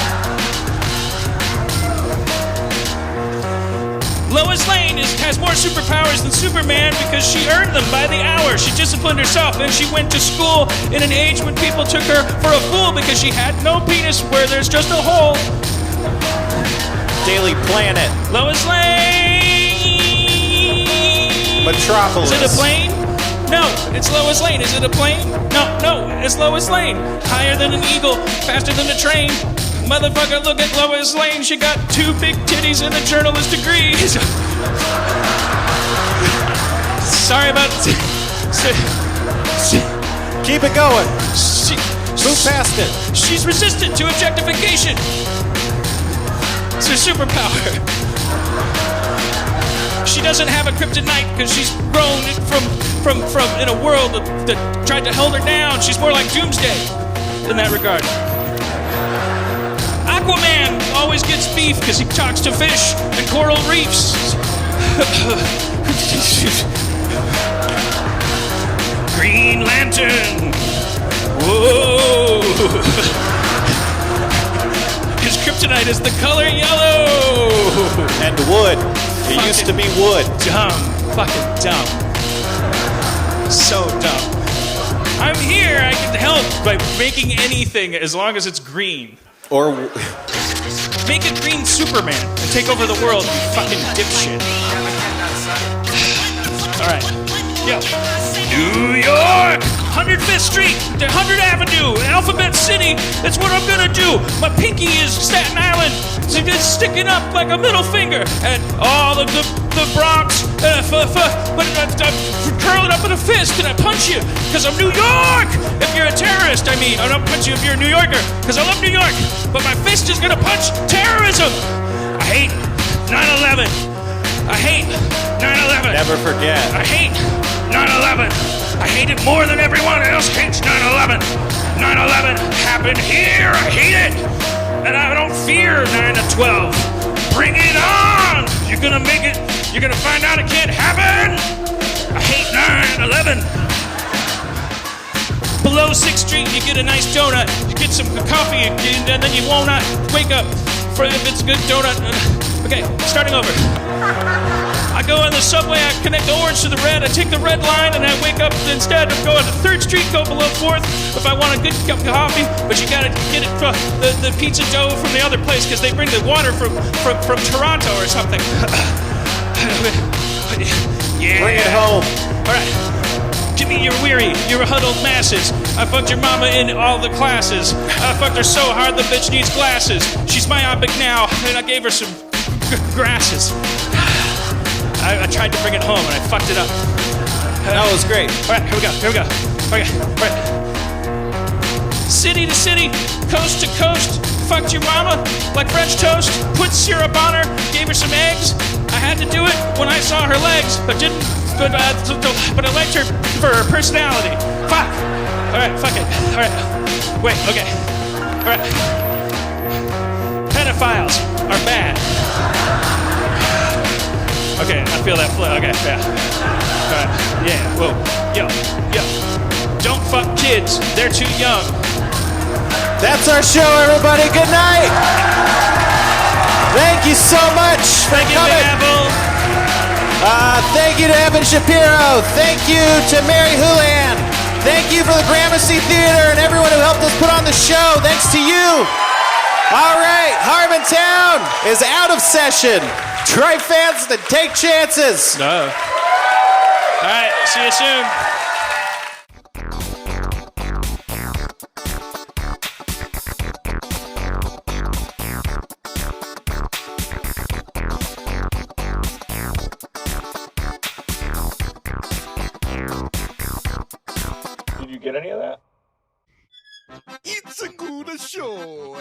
Lois Lane has more superpowers than Superman because she earned them by the hour. She disciplined herself, then she went to school in an age when people took her for a fool because she had no penis where there's just a hole. Daily Planet. Lois Lane. Metropolis. Is it a plane? No, it's Lois Lane. Is it a plane? No, it's Lois Lane. Higher than an eagle, faster than a train. Motherfucker, look at Lois Lane. She got 2 big titties and a journalist degree. Sorry about... Keep it going. Move past it. She's resistant to objectification. It's her superpower. She doesn't have a kryptonite because she's grown from in a world that tried to hold her down. She's more like Doomsday in that regard. Aquaman always gets beef because he talks to fish and coral reefs. Green Lantern. Whoa. His kryptonite is the color yellow. And wood. It used to be wood. Dumb. Fucking dumb. So dumb. I'm here. I can help by making anything as long as it's green. Or Make a green Superman and take over the world, you fucking dipshit. Alright. Yo. New York! 105th Street, 100th Avenue, Alphabet City. That's what I'm gonna do. My pinky is Staten Island. It's sticking up like a middle finger. And all of the Bronx. But I'm curling up in a fist and I punch you. Because I'm New York! If you're a terrorist, I mean. I don't punch you if you're a New Yorker. Because I love New York. But my fist is gonna punch terrorism. I hate 9/11. I hate 9/11. Never forget. I hate 9/11. I hate it more than everyone else hates 9/11. 9/11 happened here. I hate it. And I don't fear 9 to 12. Bring it on. You're going to make it. You're going to find out it can't happen. I hate 9/11. Below 6th Street, you get a nice donut. You get some coffee, and then you won't not wake up for if it's a good donut. Okay, starting over. I go on the subway, I connect the orange to the red, I take the red line, and I wake up instead of going to 3rd Street, go below 4th if I want a good cup of coffee, but you gotta get it from the pizza dough from the other place because they bring the water from Toronto or something. Yeah. Bring it home. All right. Give me your weary, your huddled masses. I fucked your mama in all the classes. I fucked her so hard the bitch needs glasses. She's myopic now, and I gave her some grasses. I tried to bring it home, and I fucked it up. That was great. All right, here we go. Okay, all right. City to city, coast to coast, fucked your mama like French toast. Put syrup on her, gave her some eggs. I had to do it when I saw her legs, but didn't. But I liked her for her personality. Fuck. All right, fuck it. All right. Wait. Okay. All right. Pedophiles are bad. Okay, I feel that flow. Okay, yeah. All right. Yeah. Whoa. Yo. Don't fuck kids. They're too young. That's our show, everybody. Good night. Thank you so much for coming. Thank you to Evan Shapiro. Thank you to Mary Houlihan. Thank you for the Gramercy Theater and everyone who helped us put on the show. Thanks to you. All right, Harmontown is out of session. Try fans and take chances. No. All right, see you soon. Did you get any of that? It's a good show.